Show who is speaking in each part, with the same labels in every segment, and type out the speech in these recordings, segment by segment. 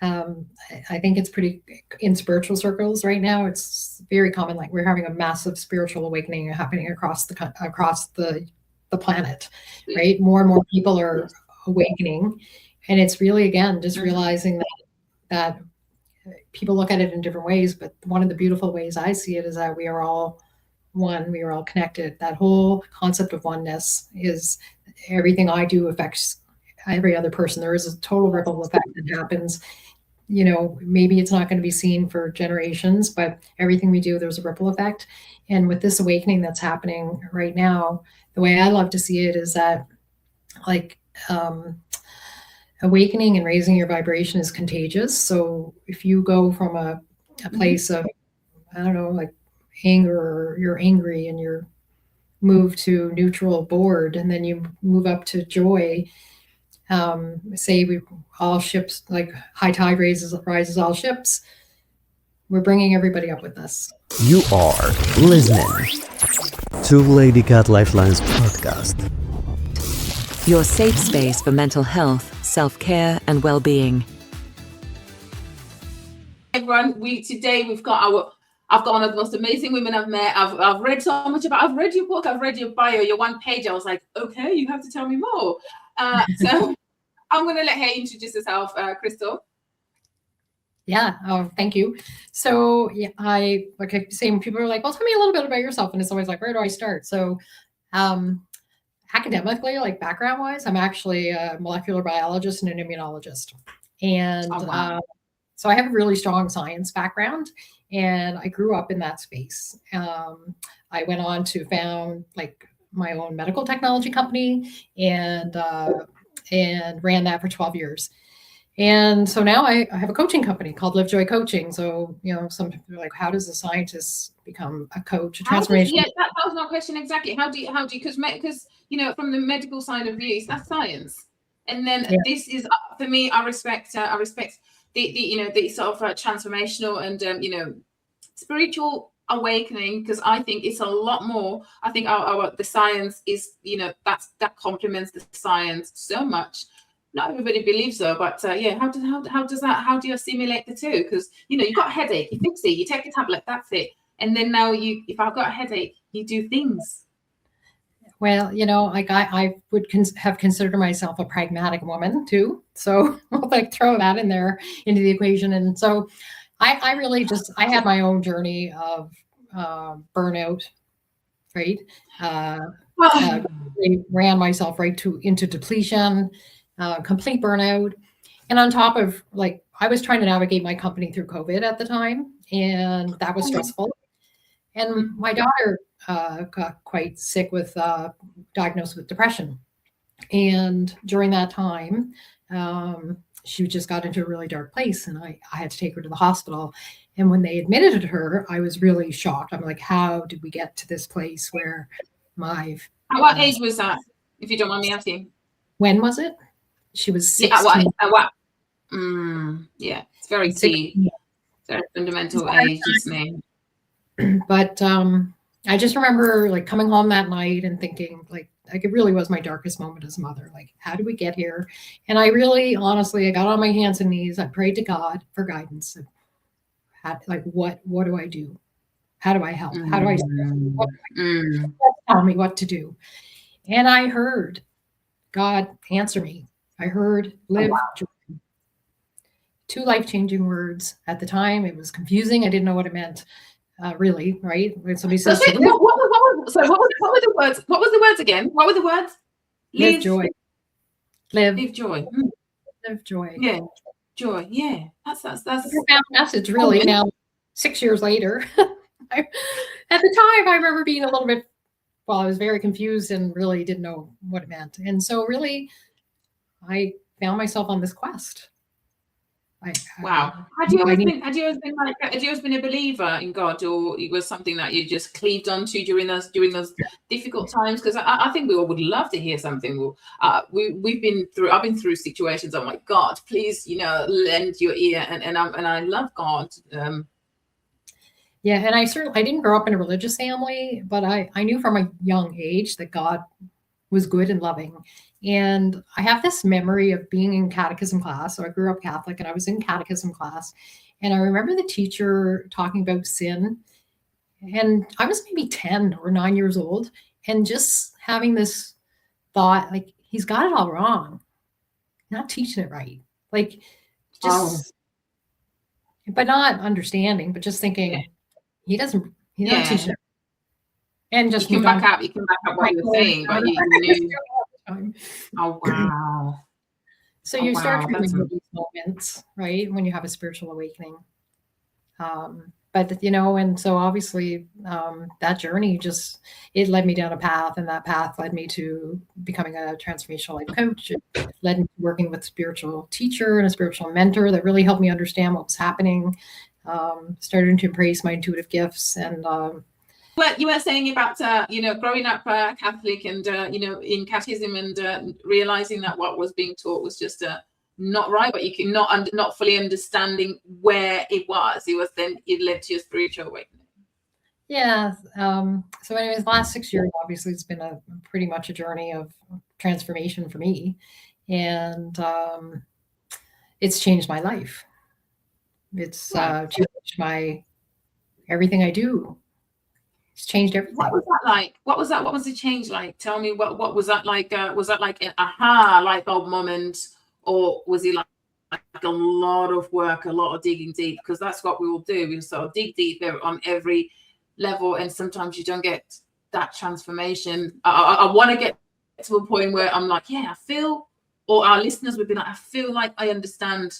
Speaker 1: I think it's pretty in spiritual circles right now. It's very common. Like we're having a massive spiritual awakening happening across the planet, right? More and more people are awakening, and it's really again just realizing that people look at it in different ways. But one of the beautiful ways I see it is that we are all one. We are all connected. That whole concept of oneness is everything I do affects every other person. There is a total ripple effect that happens. Maybe it's not going to be seen for generations, but everything we do, there's a ripple effect. And with this awakening that's happening right now, the way I love to see it is that like awakening and raising your vibration is contagious. So if you go from a place of, I don't know, like anger, or you're angry and you're moved to neutral, bored, and then you move up to joy. Say we all ships, like high tide rises all ships. We're bringing everybody up with us.
Speaker 2: You are listening to Ladycatlifelines Podcast.
Speaker 3: Your safe space for mental health, self-care, and well-being.
Speaker 4: Everyone, we've got one of the most amazing women I've met. I've read so much about. I've read your book. I've read your bio, your one page. I was like, okay, you have to tell me more. So I'm going to let her introduce herself, Crystal.
Speaker 1: Yeah. Oh, thank you. So yeah, like I say, when people are like, well, tell me a little bit about yourself. And it's always like, where do I start? So academically, like background wise, I'm actually a molecular biologist and an immunologist. And so I have a really strong science background, and I grew up in that space. I went on to found like my own medical technology company and ran that for 12 years. And so now I have a coaching company called Live Joy Coaching. So, some people are like, how does a scientist become a coach, a transformation?
Speaker 4: That was my question exactly. How do you, because from the medical side of views, that's science. And then this is, for me, I respect the sort of transformational and, spiritual awakening, because I think it's a lot more. I think the science is, that complements the science so much. Not everybody believes so, but how do you assimilate the two? Because you've got a headache, you fix it, you take a tablet, that's it. And then now if I've got a headache, you do things.
Speaker 1: Well, like I would have considered myself a pragmatic woman too. So I'll like throw that in there into the equation. And so I really I had my own journey of burnout, right? Ran myself right into depletion, complete burnout. And on top of I was trying to navigate my company through COVID at the time, and that was stressful. And my daughter got quite sick diagnosed with depression. And during that time, she just got into a really dark place, and I had to take her to the hospital. And when they admitted her, I was really shocked. I'm like, how did we get to this place where
Speaker 4: what age was that, if you don't mind me asking?
Speaker 1: When was it? She was 16.
Speaker 4: What? It's very key. Very fundamental age, isn't it?
Speaker 1: But I just remember coming home that night and thinking it really was my darkest moment as a mother. How did we get here? And I really, honestly, I got on my hands and knees. I prayed to God for guidance. What do I do? How do I help? How do I tell me what to do? And I heard God answer me. I heard live joy. 2 life-changing words. At the time, it was confusing. I didn't know what it meant. Really, right? When somebody says,
Speaker 4: what were the words? What was the words again? What were the words?
Speaker 1: Live joy. Live
Speaker 4: joy.
Speaker 1: Live joy.
Speaker 4: Yeah, joy. Yeah, that's a
Speaker 1: profound message. Really, now 6 years later. At the time, I remember being a little bit. Well, I was very confused and really didn't know what it meant, and so really, I found myself on this quest.
Speaker 4: Wow. Had you always been a believer in God, or it was something that you just cleaved onto during those difficult times? Because I think we all would love to hear something. I've been through situations. I'm like, God, please, lend your ear, and I love God.
Speaker 1: Yeah, and I didn't grow up in a religious family, but I knew from a young age that God was good and loving. And I have this memory of being in catechism class. So I grew up Catholic and I was in catechism class. And I remember the teacher talking about sin. And I was maybe 10 or 9 years old and just having this thought, like, he's got it all wrong. Not teaching it right. Like, just, but not understanding, but just thinking, he's not teaching it. And just
Speaker 4: you can back up what you're saying, but you knew. Oh, wow.
Speaker 1: So you start to remember these moments, right, when you have a spiritual awakening. But, and so obviously that journey it led me down a path, and that path led me to becoming a transformational life coach. It led me to working with a spiritual teacher and a spiritual mentor that really helped me understand what was happening. Started to embrace my intuitive gifts. And
Speaker 4: what you were saying about, growing up Catholic and, in catechism and realizing that what was being taught was just not right, but you can not fully understanding where it was. It led to your spiritual awakening.
Speaker 1: Yeah. So anyways, the last 6 years, obviously, it's been pretty much a journey of transformation for me. And it's changed my life. It's changed everything I do. It's changed everything.
Speaker 4: What was that like? What was the change like? Tell me, what was that like? Was that like an aha light bulb moment? Or was it like a lot of work, a lot of digging deep? Because that's what we will do. We sort of dig deep on every level. And sometimes you don't get that transformation. I want to get to a point where I'm like, I feel, or our listeners would be like, I feel like I understand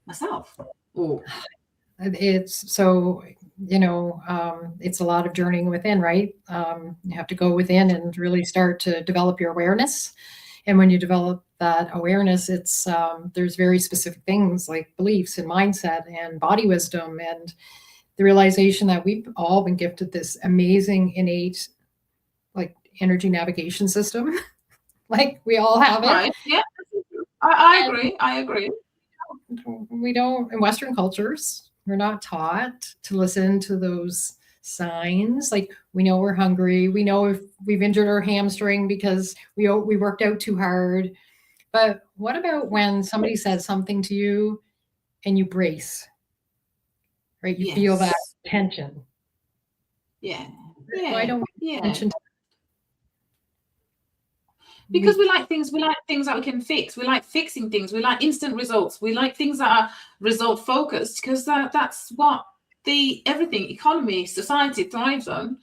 Speaker 4: myself.
Speaker 1: It's so, it's a lot of journeying within, right? You have to go within and really start to develop your awareness. And when you develop that awareness, it's there's very specific things like beliefs and mindset and body wisdom, and the realization that we've all been gifted this amazing innate, like, energy navigation system. Like, we all have it.
Speaker 4: Right. Yeah, I agree.
Speaker 1: We don't, in Western cultures, we're not taught to listen to those signs. Like, we know we're hungry. We know if we've injured our hamstring because we worked out too hard. But what about when somebody says something to you and you brace, right? You feel that tension.
Speaker 4: Yeah.
Speaker 1: Why don't we pay attention to
Speaker 4: because we like things that we can fix. We like fixing things. We like instant results. We like things that are result focused, because that's what everything, economy, society thrives on.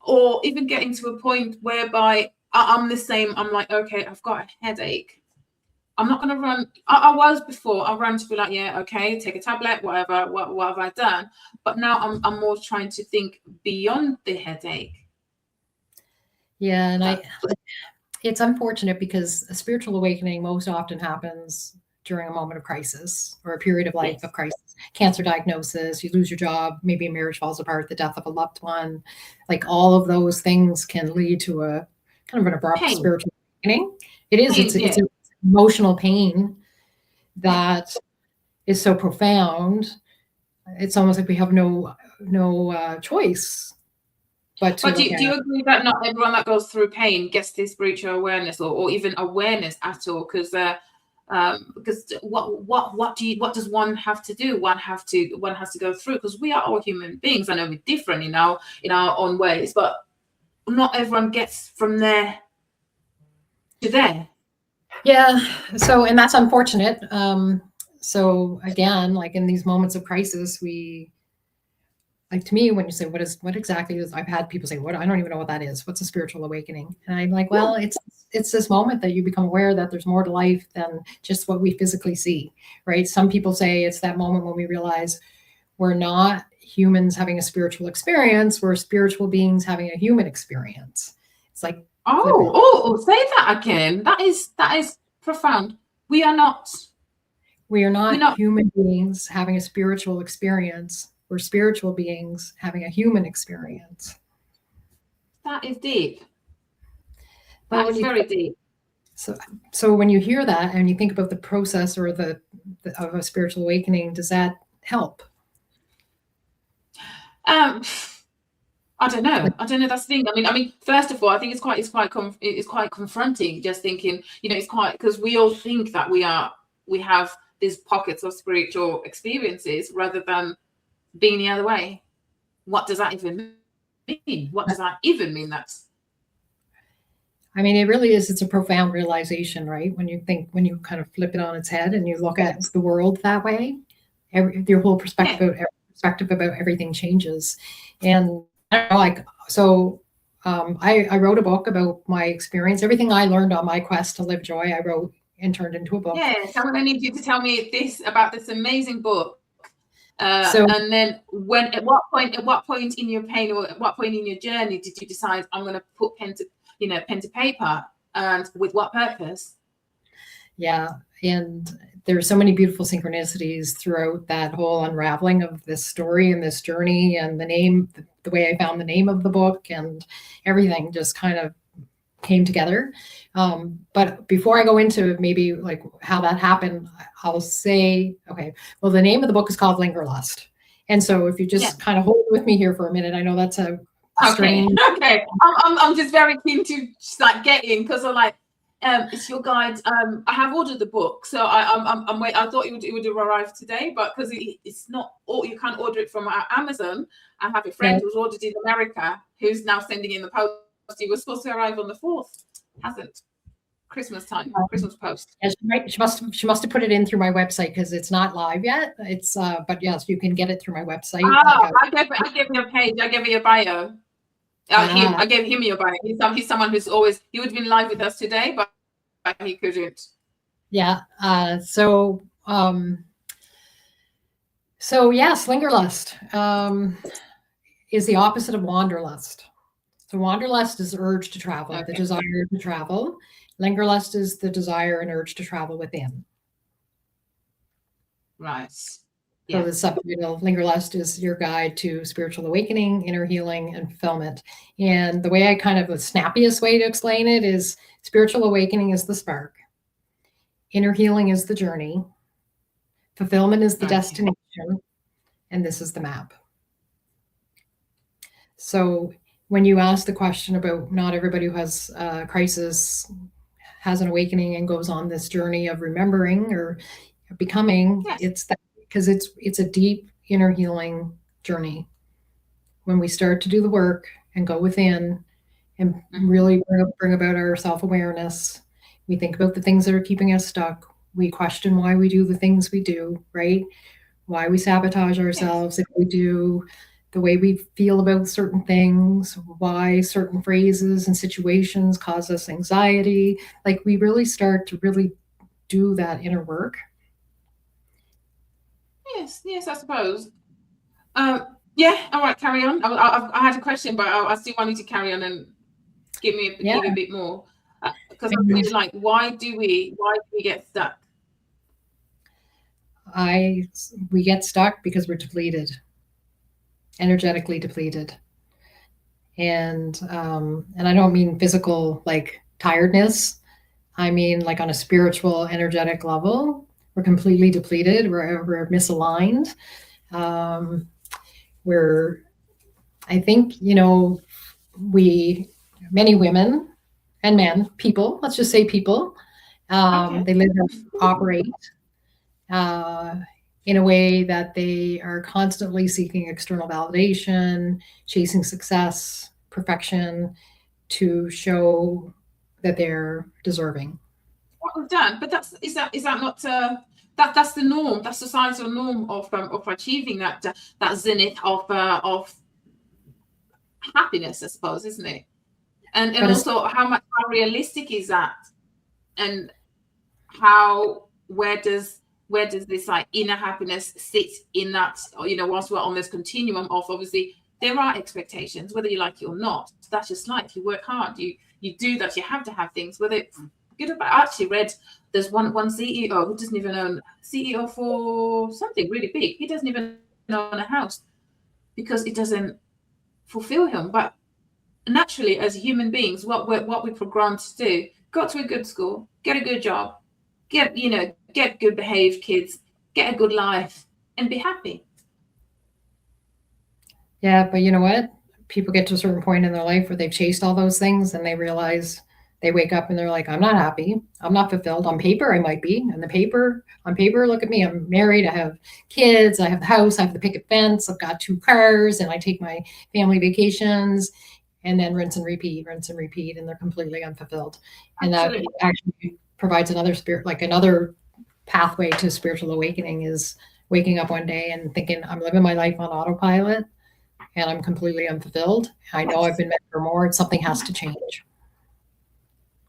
Speaker 4: Or even getting to a point whereby I'm the same. I'm like, okay, I've got a headache. I'm not going to run. I was before. I ran to be like, okay, take a tablet, whatever. What have I done? But now I'm more trying to think beyond the headache.
Speaker 1: Yeah, and it's unfortunate because a spiritual awakening most often happens during a moment of crisis or a period of life of crisis. Cancer diagnosis, you lose your job, maybe a marriage falls apart, the death of a loved one. Like, all of those things can lead to a kind of an abrupt spiritual awakening. It is. It's an emotional pain that is so profound. It's almost like we have no choice. But do you
Speaker 4: agree that not everyone that goes through pain gets this spiritual awareness or even awareness at all? Because what does one have to do? One has to go through, because we are all human beings. I know we're different in our own ways, but not everyone gets from there to there.
Speaker 1: Yeah. So, and that's unfortunate. So again, like, in these moments of crisis, like, to me, when you say what exactly is, I've had people say, I don't even know what that is. What's a spiritual awakening? And I'm like, well, it's this moment that you become aware that there's more to life than just what we physically see, right? Some people say it's that moment when we realize we're not humans having a spiritual experience. We're spiritual beings having a human experience. It's like,
Speaker 4: say that again. That is profound. We are not
Speaker 1: human beings having a spiritual experience. We're spiritual beings having a human experience.
Speaker 4: That is deep. That's very deep.
Speaker 1: So when you hear that and you think about the process or of a spiritual awakening, does that help?
Speaker 4: I don't know. That's the thing. I mean, first of all, I think it's quite confronting. Just thinking, it's quite, because we all think that we have these pockets of spiritual experiences rather than being the other way. What does that even mean? What does that even mean?
Speaker 1: I mean, it really is. It's a profound realization, right? When you kind of flip it on its head and you look at the world that way, your whole perspective about everything changes. And I don't know, like, so I wrote a book about my experience. Everything I learned on my quest to live joy, I wrote and turned into a book.
Speaker 4: Yes, I need you to tell me about this amazing book. And then at what point in your pain, or at what point in your journey did you decide, I'm going to put pen to paper, and with what purpose?
Speaker 1: Yeah. And there's so many beautiful synchronicities throughout that whole unraveling of this story and this journey, and the way I found the name of the book, and everything just kind of came together. But before I go into maybe like how that happened, I'll say, okay, well, the name of the book is called Lingerlust. And so if you just kind of hold with me here for a minute, I know that's a strange.
Speaker 4: Okay. I'm just very keen to just like get in, because I'm like, it's your guide. I have ordered the book, so I'm wait. I thought it would have arrived today, but because it's not, you can't order it from Amazon. I have a friend who's ordered in America, who's now sending in the post. He was supposed to arrive on the 4th, hasn't. Christmas time, Christmas post.
Speaker 1: Yeah, she must have put it in through my website, because it's not live yet. It's but yes, you can get it through my website.
Speaker 4: I gave you a page. I gave you a bio. I gave him your bio. He's someone who's always, he would have been live with us today, but he couldn't.
Speaker 1: Yeah. So yes, Lingerlust is the opposite of Wanderlust. So Wanderlust is the urge to travel, the desire to travel. Lingerlust is the desire and urge to travel within.
Speaker 4: Right.
Speaker 1: So the subtitle, Lingerlust, is your guide to spiritual awakening, inner healing, and fulfillment. And the way I kind of, the snappiest way to explain it is, spiritual awakening is the spark. Inner healing is the journey. Fulfillment is the destination. And this is the map. So when you ask the question about not everybody who has a crisis has an awakening and goes on this journey of remembering or becoming, it's that, because it's a deep inner healing journey. When we start to do the work and go within and really bring about our self-awareness, we think about the things that are keeping us stuck. We question why we do the things we do, right? Why we sabotage ourselves if we do, the way we feel about certain things, why certain phrases and situations cause us anxiety. Like, we really start to really do that inner work.
Speaker 4: Yes, I suppose. Yeah, all right, carry on. I had a question, but I still wanted to carry on and give me a bit more. Because I'm really like, why do we get stuck?
Speaker 1: We get stuck because we're depleted, energetically depleted. And I don't mean physical, like tiredness. I mean, like on a spiritual, energetic level, we're completely depleted. We're misaligned. I think, many women and men, people, let's just say people, they live and operate in a way that they are constantly seeking external validation, chasing success, perfection, to show that they're deserving.
Speaker 4: What we've done, but is that not that's the norm? That's the societal norm of achieving that zenith of happiness, I suppose, isn't it? And also, how realistic is that? And where does this like inner happiness sit in that? Once we're on this continuum of, obviously there are expectations, whether you like it or not. That's just life. You work hard. You do that. You have to have things. Whether it's good or bad. I actually read there's one CEO who doesn't even own, CEO for something really big. He doesn't even own a house because it doesn't fulfill him. But naturally, as human beings, what we're programmed to do: go to a good school, get a good job, get good behaved kids, get a good life, and be happy.
Speaker 1: Yeah, but you know what? people get to a certain point in their life where they've chased all those things and they realize they wake up and they're like, I'm not happy. I'm not fulfilled. On paper, I might be. On paper, look at me. I'm married. I have kids. I have the house. I have the picket fence. I've got 2 cars, and I take my family vacations, and then rinse and repeat, and they're completely unfulfilled. And that actually provides another pathway to spiritual awakening is waking up one day and thinking, I'm living my life on autopilot and I'm completely unfulfilled. I know I've been meant for more, and something has to change.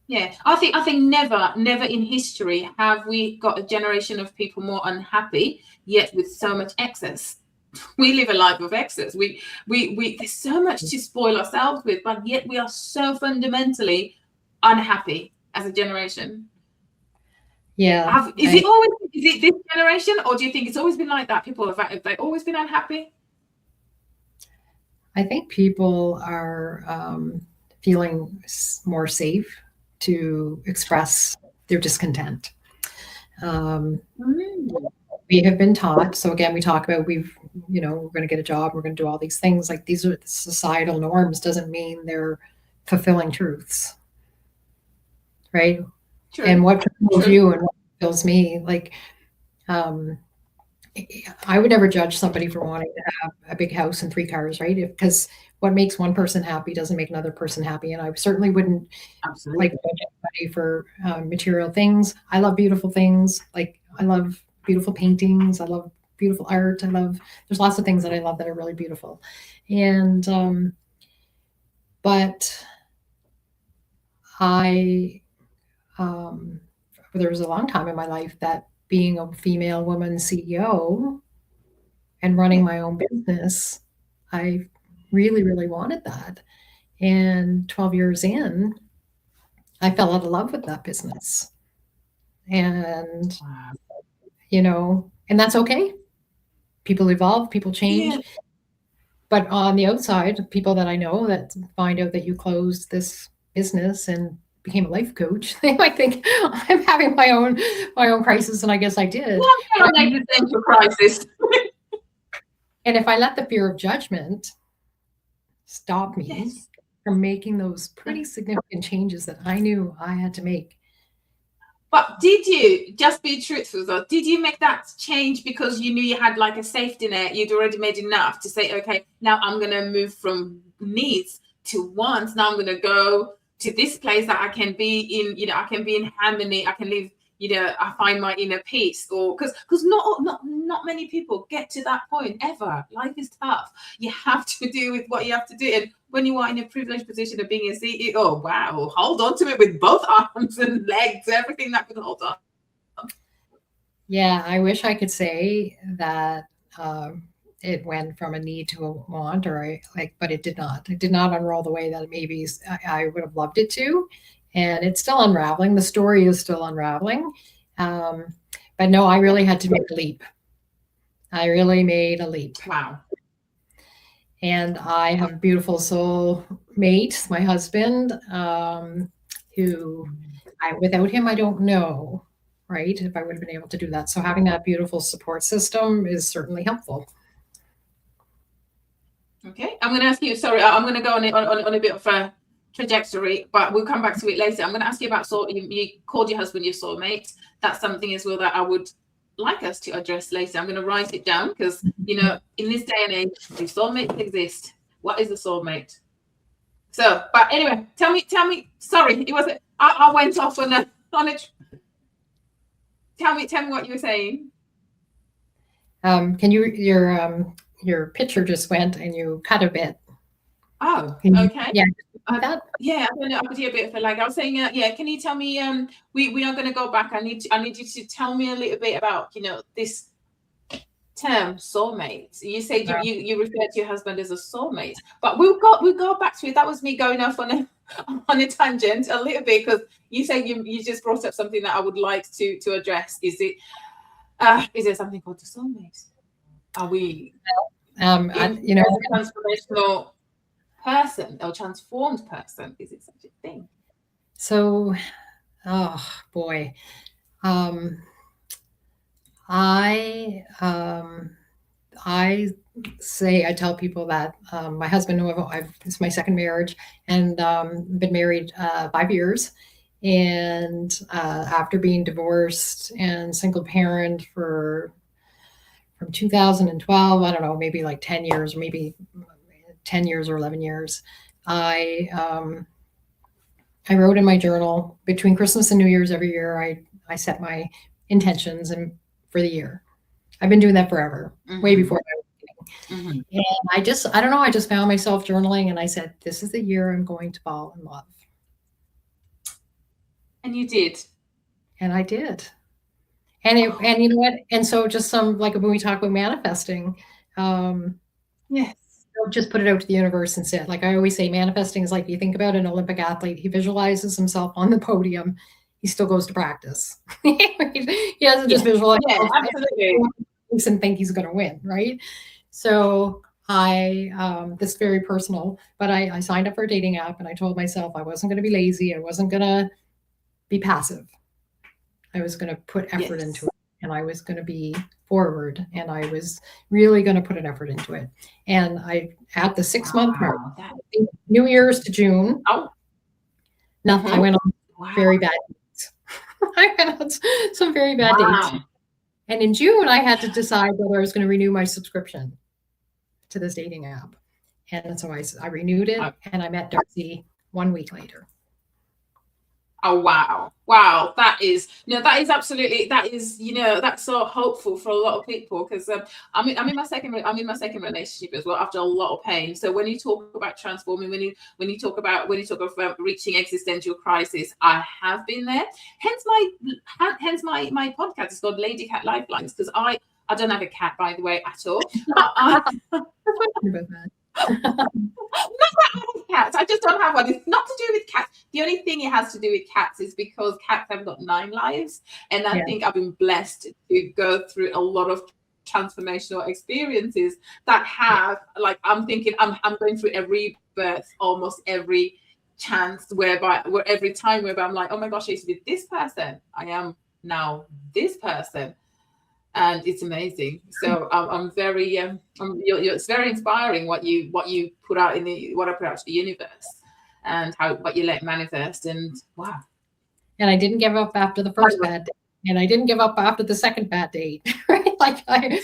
Speaker 4: Yeah, I think never in history have we got a generation of people more unhappy, yet with so much excess. We live a life of excess. We there's so much to spoil ourselves with, but yet we are so fundamentally unhappy as a generation.
Speaker 1: Yeah.
Speaker 4: Is it this generation, or do you think it's always been like that? People have they always been unhappy?
Speaker 1: I think people are feeling more safe to express their discontent. We have been taught. So again, we talk about we're going to get a job. We're going to do all these things. Like, these are societal norms. Doesn't mean they're fulfilling truths, right? True. And what fulfills you and what fulfills me. Like, I would never judge somebody for wanting to have a big house and 3 cars, right? Because what makes one person happy doesn't make another person happy. And I certainly wouldn't judge anybody for material things. I love beautiful things. Like, I love beautiful paintings. I love beautiful art. There's lots of things that I love that are really beautiful. And, but there was a long time in my life that being a female woman CEO and running my own business, I really, really wanted that. And 12 years in, I fell out of love with that business. And, and that's okay. People evolve, people change. Yeah. But on the outside, people that I know that find out that you closed this business and became a life coach, they might think I'm having my own crisis, and I guess I did.
Speaker 4: Well, an existential crisis.
Speaker 1: And if I let the fear of judgment stop me from making those pretty significant changes that I knew I had to make.
Speaker 4: But did you, just be truthful though, did you make that change because you knew you had like a safety net? You'd already made enough to say, okay, now I'm going to move from needs to wants. Now I'm going to go to this place that I can be in, I can be in harmony. I can live, I find my inner peace. Or because not many people get to that point ever. Life is tough. You have to do with what you have to do. And when you are in a privileged position of being a CEO, wow, hold on to it with both arms and legs, everything that can hold on.
Speaker 1: Yeah, I wish I could say that it went from a need to a want, but it did not. It did not unroll the way that maybe I would have loved it to. And it's still unraveling. The story is still unraveling. But no, I really had to make a leap. I really made a leap.
Speaker 4: Wow.
Speaker 1: And I have a beautiful soul mate, my husband, who without him, I don't know, right, if I would have been able to do that. So having that beautiful support system is certainly helpful.
Speaker 4: Okay, I'm going to ask you, sorry, I'm going to go on a bit of a trajectory, but we'll come back to it later. I'm going to ask you about you called your husband your soulmate. That's something as well that I would like us to address later. I'm going to write it down because, in this day and age, do soulmates exist? What is a soulmate? So, but anyway, tell me, sorry, it wasn't, I went off on it. Tell me what you were saying.
Speaker 1: Can you, your picture just went and you cut a bit.
Speaker 4: Oh, okay.
Speaker 1: Yeah.
Speaker 4: I don't know. I could hear a bit of a lag. I was saying, can you tell me, we are going to go back. I need you to tell me a little bit about, this term soulmate. You said you referred to your husband as a soulmate, but we'll go back to it. That was me going off on a tangent a little bit, because you said you just brought up something that I would like to address. Is there something called the soulmate? Are we, a transformational person or transformed person? Is it such a thing?
Speaker 1: So, oh boy, I I tell people that my husband, who it's my second marriage, and been married 5 years. And after being divorced and single parent from 2012, I don't know, maybe like 10 years, or maybe 10 years or 11 years, I wrote in my journal between Christmas and New Year's every year. I set my intentions and for the year. I've been doing that forever, way before I was beginning. And I don't know, I just found myself journaling, and I said, this is the year I'm going to fall in love.
Speaker 4: And you did.
Speaker 1: And I did. And you know what? And so just some, like when we talk about manifesting,
Speaker 4: yes,
Speaker 1: just put it out to the universe and sit. Like I always say, manifesting is like, you think about an Olympic athlete, he visualizes himself on the podium, he still goes to practice. He doesn't just visualize and think he's going to win, right? So this is very personal, but I signed up for a dating app, and I told myself I wasn't going to be lazy. I wasn't going to be passive. I was going to put effort into it, and I was going to be forward, and I was really going to put an effort into it. And at the 6-month mark, New Year's to June, nothing. I went on very bad dates. I went on some very bad dates. And in June, I had to decide whether I was going to renew my subscription to this dating app. And so I renewed it, and I met Darcy 1 week later.
Speaker 4: Oh, wow. That is absolutely, that's so hopeful for a lot of people, because I'm in my second relationship as well, after a lot of pain. So when you talk about transforming, when you talk about reaching existential crisis, I have been there. Hence my podcast is called Ladycatlifelines, because I don't have a cat, by the way, at all. Cats. I just don't have one. It's not to do with cats. The only thing it has to do with cats is because cats have got 9 lives, and I think I've been blessed to go through a lot of transformational experiences that have, like, I'm thinking I'm going through a rebirth almost every chance, where every time whereby I'm like, oh my gosh, I used to be this person, I am now this person. And it's amazing. So I'm very, it's very inspiring what you put out what I put out to the universe, and what you let manifest. And wow.
Speaker 1: And I didn't give up after the first bad date, and I didn't give up after the second bad date. Right? Like I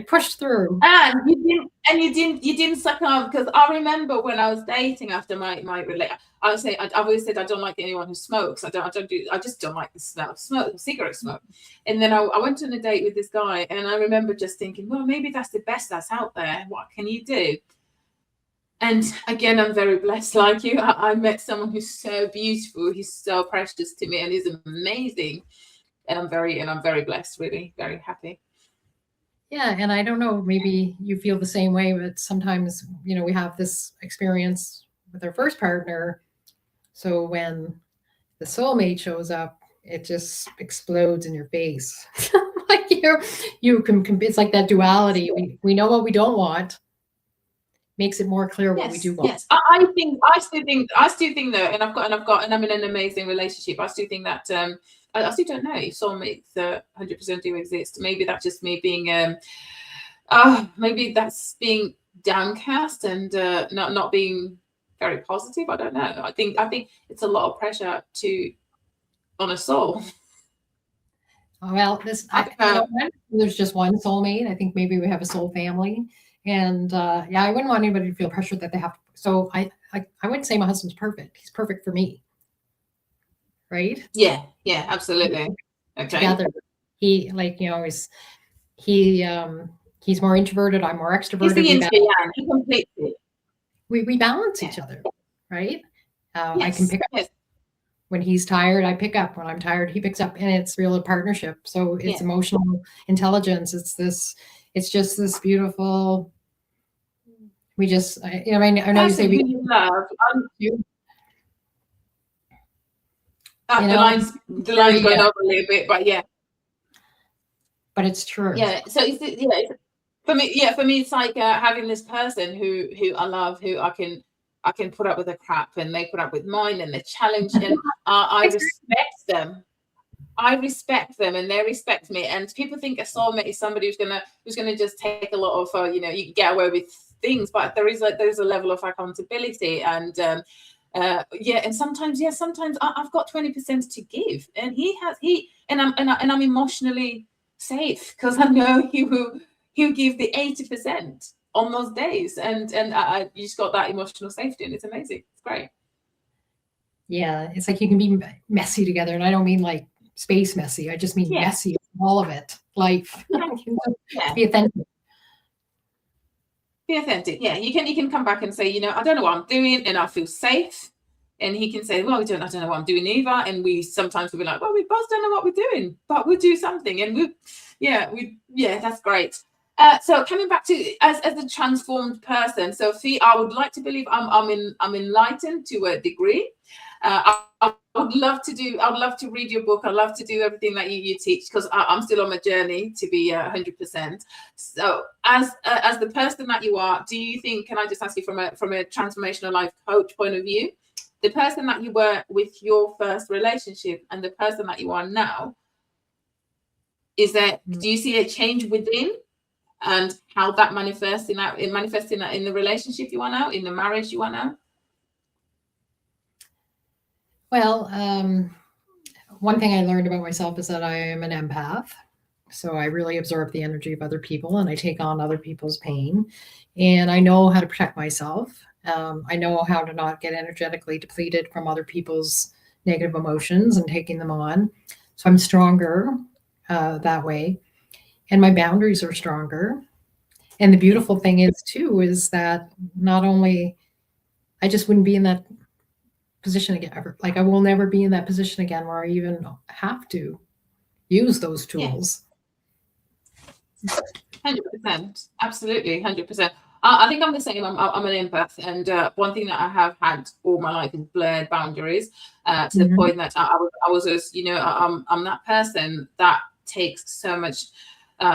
Speaker 1: pushed through.
Speaker 4: And you didn't succumb, because I remember when I was dating after my relationship, I've always said I don't like anyone who smokes. I just don't like the smell of smoke, cigarette smoke. And then I went on a date with this guy, and I remember just thinking, well, maybe that's the best that's out there. What can you do? And again, I'm very blessed, like you. I met someone who's so beautiful. He's so precious to me, and he's amazing. And I'm very blessed, really, very happy.
Speaker 1: Yeah, and I don't know, maybe you feel the same way, but sometimes, we have this experience with our first partner. So when the soulmate shows up, it just explodes in your face. Like you can, it's like that duality. We know what we don't want. Makes it more clear what we do want.
Speaker 4: Yes, I still think though, and I'm in an amazing relationship. I still think that I still don't know if soulmates 100% do exist. Maybe that's just me being maybe that's being downcast and not being very positive. I don't know. I think it's a lot of pressure on a soul.
Speaker 1: Well, there's just one soulmate. I think maybe we have a soul family. And I wouldn't want anybody to feel pressured that they have to. So I wouldn't say my husband's perfect. He's perfect for me. Right?
Speaker 4: Yeah, absolutely. Okay.
Speaker 1: Together. He's more introverted. I'm more extroverted.
Speaker 4: He completes it.
Speaker 1: We balance each other, right? I can pick up when he's tired. I pick up when I'm tired. He picks up, and it's real partnership. So it's emotional intelligence. It's just this beautiful. We just, I know you say we love.
Speaker 4: The line's going over a little bit, but yeah.
Speaker 1: But it's true.
Speaker 4: Yeah. So for me, it's like having this person who I love, who I can put up with the crap, and they put up with mine, and the challenge, and I respect them. I respect them and they respect me. And people think a soulmate is somebody who's gonna just take a lot of you can get away with things, but there's a level of accountability and and sometimes I've got 20% to give, and I'm emotionally safe because I know he'll give the 80% on those days, and I you just got that emotional safety, and it's amazing. It's great.
Speaker 1: Yeah, it's like you can be messy together, and I don't mean like space messy. I just mean messy, all of it, life. Be authentic.
Speaker 4: Be authentic. Yeah, you can come back and say, I don't know what I'm doing, and I feel safe. And he can say, well, I don't know what I'm doing either. And we sometimes will be like, well, we both don't know what we're doing, but we'll do something. And that's great. So coming back to as a transformed person, Sophie, I would like to believe I'm enlightened to a degree. I would love to read your book. I'd love to do everything that you teach, because I'm still on my journey to be 100%. So as the person that you are, do you think, can I just ask you from a transformational life coach point of view, the person that you were with your first relationship and the person that you are now, do you see a change within, and how that manifests in the relationship you are now, in the marriage you are now?
Speaker 1: Well, one thing I learned about myself is that I am an empath. So I really absorb the energy of other people, and I take on other people's pain, and I know how to protect myself. I know how to not get energetically depleted from other people's negative emotions and taking them on. So I'm stronger that way, and my boundaries are stronger. And the beautiful thing is that not only I just wouldn't be in that position again ever. Like, I will never be in that position again where I even have to use those tools.
Speaker 4: 100%, absolutely, 100%. I think I'm the same. I'm an empath, and one thing that I have had all my life is blurred boundaries, to the point that I was just, I'm that person that takes so much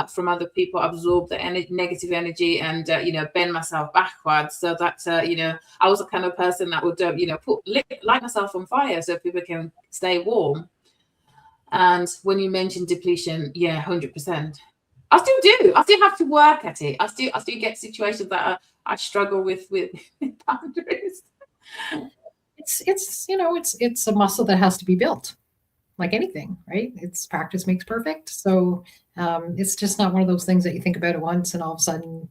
Speaker 4: from other people, absorb the negative energy, and bend myself backwards, so that I was the kind of person that would light myself on fire so people can stay warm. And when you mentioned depletion, 100%. I still do. I still have to work at it. I still get situations that I struggle with boundaries.
Speaker 1: It's a muscle that has to be built, like anything, right? It's practice makes perfect. So it's just not one of those things that you think about it once and all of a sudden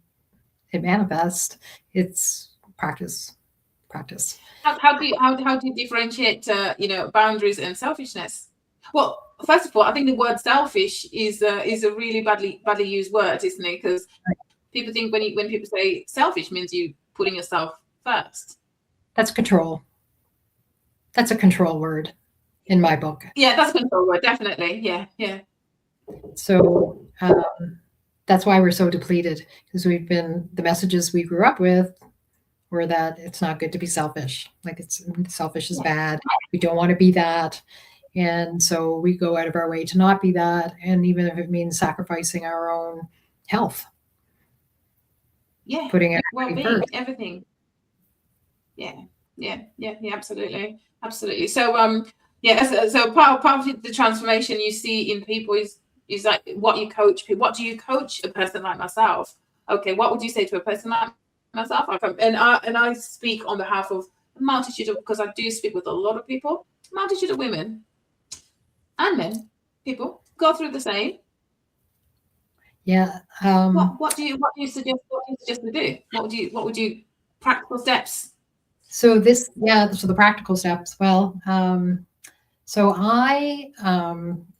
Speaker 1: it manifests. It's practice.
Speaker 4: How do you differentiate boundaries and selfishness? Well, first of all, I think the word selfish is a really badly used word, isn't it? Because people think when people say selfish means you putting yourself first.
Speaker 1: That's control. That's a control word in my book.
Speaker 4: Yeah, that's a control word, definitely. Yeah.
Speaker 1: So that's why we're so depleted, because the messages we grew up with were that it's not good to be selfish. Like, selfish is bad. We don't want to be that. And so we go out of our way to not be that. And even if it means sacrificing our own health.
Speaker 4: Yeah.
Speaker 1: Putting
Speaker 4: well-being, everything. Yeah, absolutely. So so part of the transformation you see in people is like what you coach. What do you coach a person like myself? Okay, what would you say to a person like myself? I speak on behalf of a multitude of, because I do speak with a lot of people, multitude of women and men. People go through the same.
Speaker 1: Yeah.
Speaker 4: What do you suggest? What do you suggest to do? What would you practical steps?
Speaker 1: So the practical steps. Well, so I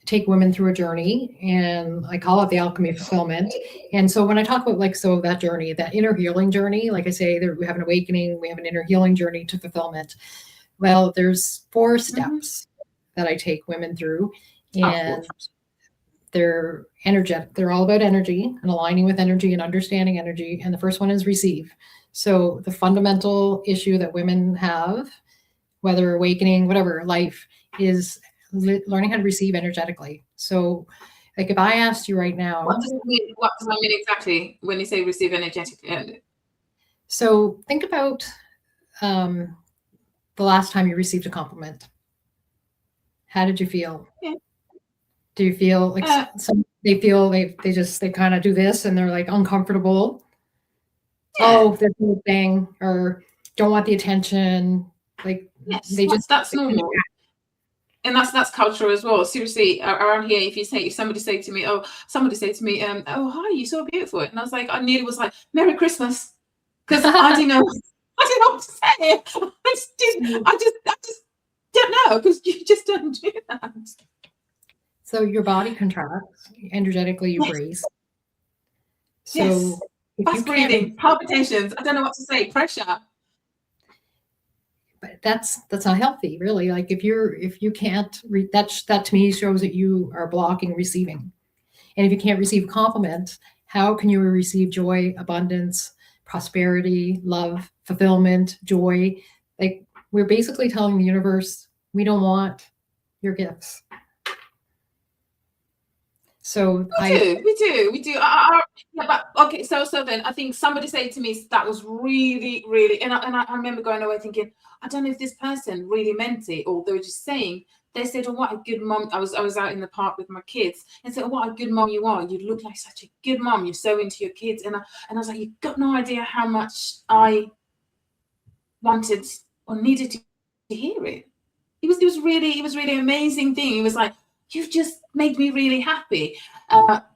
Speaker 1: take women through a journey, and I call it the alchemy of fulfillment. And so when I talk about that journey, that inner healing journey, like I say, we have an awakening, we have an inner healing journey to fulfillment. Well, there's 4 steps that I take women through, and they're energetic. They're all about energy and aligning with energy and understanding energy. And the first one is receive. So the fundamental issue that women have, whether awakening, whatever, life, is learning how to receive energetically. So, like, if I asked you right now,
Speaker 4: what does it mean exactly when you say receive energetically?
Speaker 1: So think about the last time you received a compliment. How did you feel?
Speaker 4: Yeah.
Speaker 1: Do you feel like they feel they kind of do this and they're like uncomfortable?
Speaker 4: Yeah.
Speaker 1: Oh, they're doing a thing, or don't want the attention. Like
Speaker 4: Yes,
Speaker 1: they just
Speaker 4: that's normal. And that's culture as well. Seriously, around here, if somebody say to me, oh, hi, you're so beautiful. And I was like, I nearly was like, Merry Christmas. Because I didn't know what to say. I just don't know, because you just don't do that.
Speaker 1: So your body contracts, energetically you brace. So
Speaker 4: yes. Fast breathing, palpitations, I don't know what to say, pressure.
Speaker 1: But that's not healthy, really. Like if you can't that to me shows that you are blocking receiving. And if you can't receive a compliment, how can you receive joy, abundance, prosperity, love, fulfillment, joy? Like we're basically telling the universe, we don't want your gifts. So
Speaker 4: we do. Yeah, but okay. So then I think somebody said to me that was really, really, and I remember going away thinking, I don't know if this person really meant it or they were just saying. They said, "Oh, what a good mom!" I was out in the park with my kids, and said, "Oh, what a good mom you are! You look like such a good mom. You're so into your kids." And I was like, "You've got no idea how much I wanted or needed to hear it." It was really an amazing thing. It was like, you've just made me really happy. But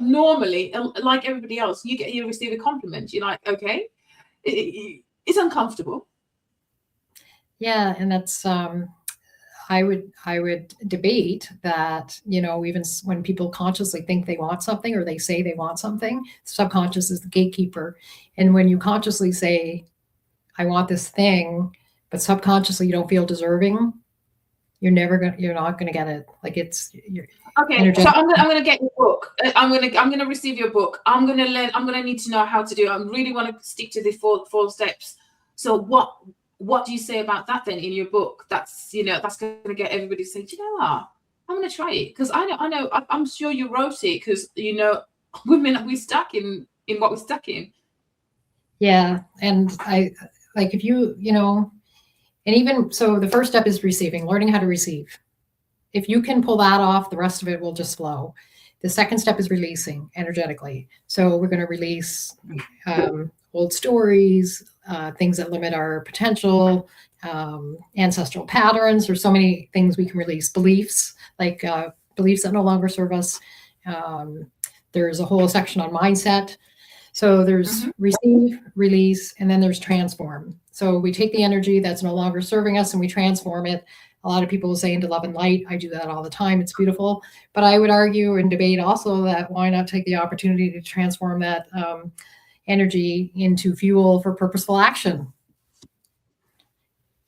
Speaker 4: normally, like everybody else, you receive a compliment. You're like, okay, it's uncomfortable.
Speaker 1: Yeah, and that's I would debate that, even when people consciously think they want something or they say they want something, subconscious is the gatekeeper. And when you consciously say, I want this thing, but subconsciously you don't feel deserving, you're not gonna get it. Like
Speaker 4: okay. So I'm gonna get your book. I'm gonna receive your book. I'm gonna need to know how to do it. I really want to stick to the four steps. So what do you say about that then in your book? That's that's gonna get everybody to say, what? I'm gonna try it, because I know I'm sure you wrote it because women, we're stuck in what we're stuck in.
Speaker 1: Yeah, and I like if and even so, the first step is receiving, learning how to receive. If you can pull that off, the rest of it will just flow. The second step is releasing energetically. So we're going to release old stories, things that limit our potential, ancestral patterns. There's so many things we can release. Beliefs, like beliefs that no longer serve us. There's a whole section on mindset. So there's receive, release, and then there's transform. So we take the energy that's no longer serving us and we transform it. A lot of people will say into love and light. I do that all the time. It's beautiful. But I would argue and debate also that why not take the opportunity to transform that energy into fuel for purposeful action?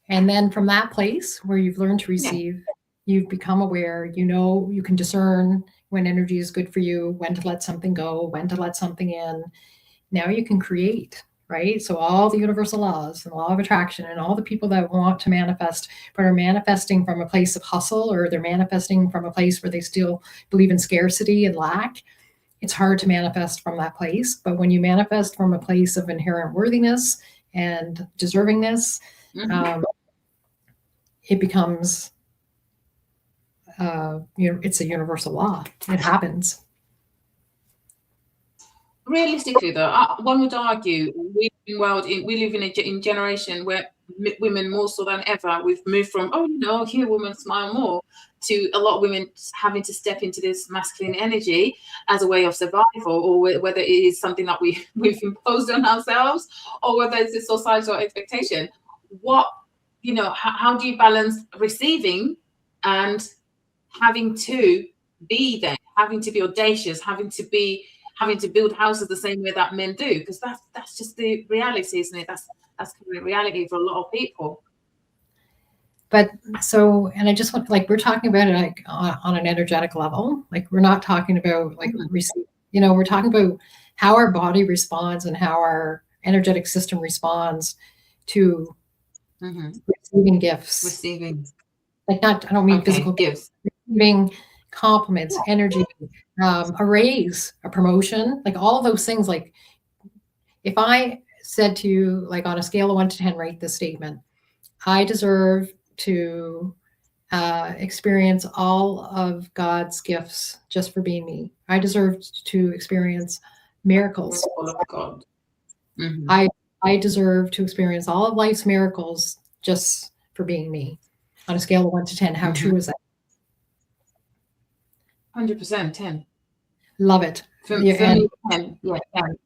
Speaker 1: And then from that place where you've learned to receive, you've become aware, you can discern when energy is good for you, when to let something go, when to let something in. Now you can create, right? So all the universal laws and law of attraction and all the people that want to manifest, but are manifesting from a place of hustle, or they're manifesting from a place where they still believe in scarcity and lack, it's hard to manifest from that place. But when you manifest from a place of inherent worthiness and deservingness, it becomes, it's a universal law. It happens.
Speaker 4: Realistically, though, one would argue we live in a generation where women, more so than ever, we've moved from here women smile more, to a lot of women having to step into this masculine energy as a way of survival, or whether it is something that we've imposed on ourselves, or whether it's a societal expectation. How do you balance receiving and having to be there, having to be audacious, having to build houses the same way that men do? Because that's just the reality, isn't it? That's the reality for a lot of people.
Speaker 1: But so, and I just want, like, we're talking about it like on an energetic level. Like, we're not talking about like we're talking about how our body responds and how our energetic system responds to receiving gifts. Like, I don't mean physical gifts. Receiving compliments, energy, a raise, a promotion, like all of those things. Like, if I said to you, like, on a scale of 1 to 10, rate this statement: I deserve to experience all of God's gifts just for being me. I deserve to experience miracles.
Speaker 4: All of God. Mm-hmm.
Speaker 1: I deserve to experience all of life's miracles just for being me. On a scale of 1 to 10, how true is that?
Speaker 4: 100%, 10.
Speaker 1: Love it.
Speaker 4: For me, 10. Yeah, 10.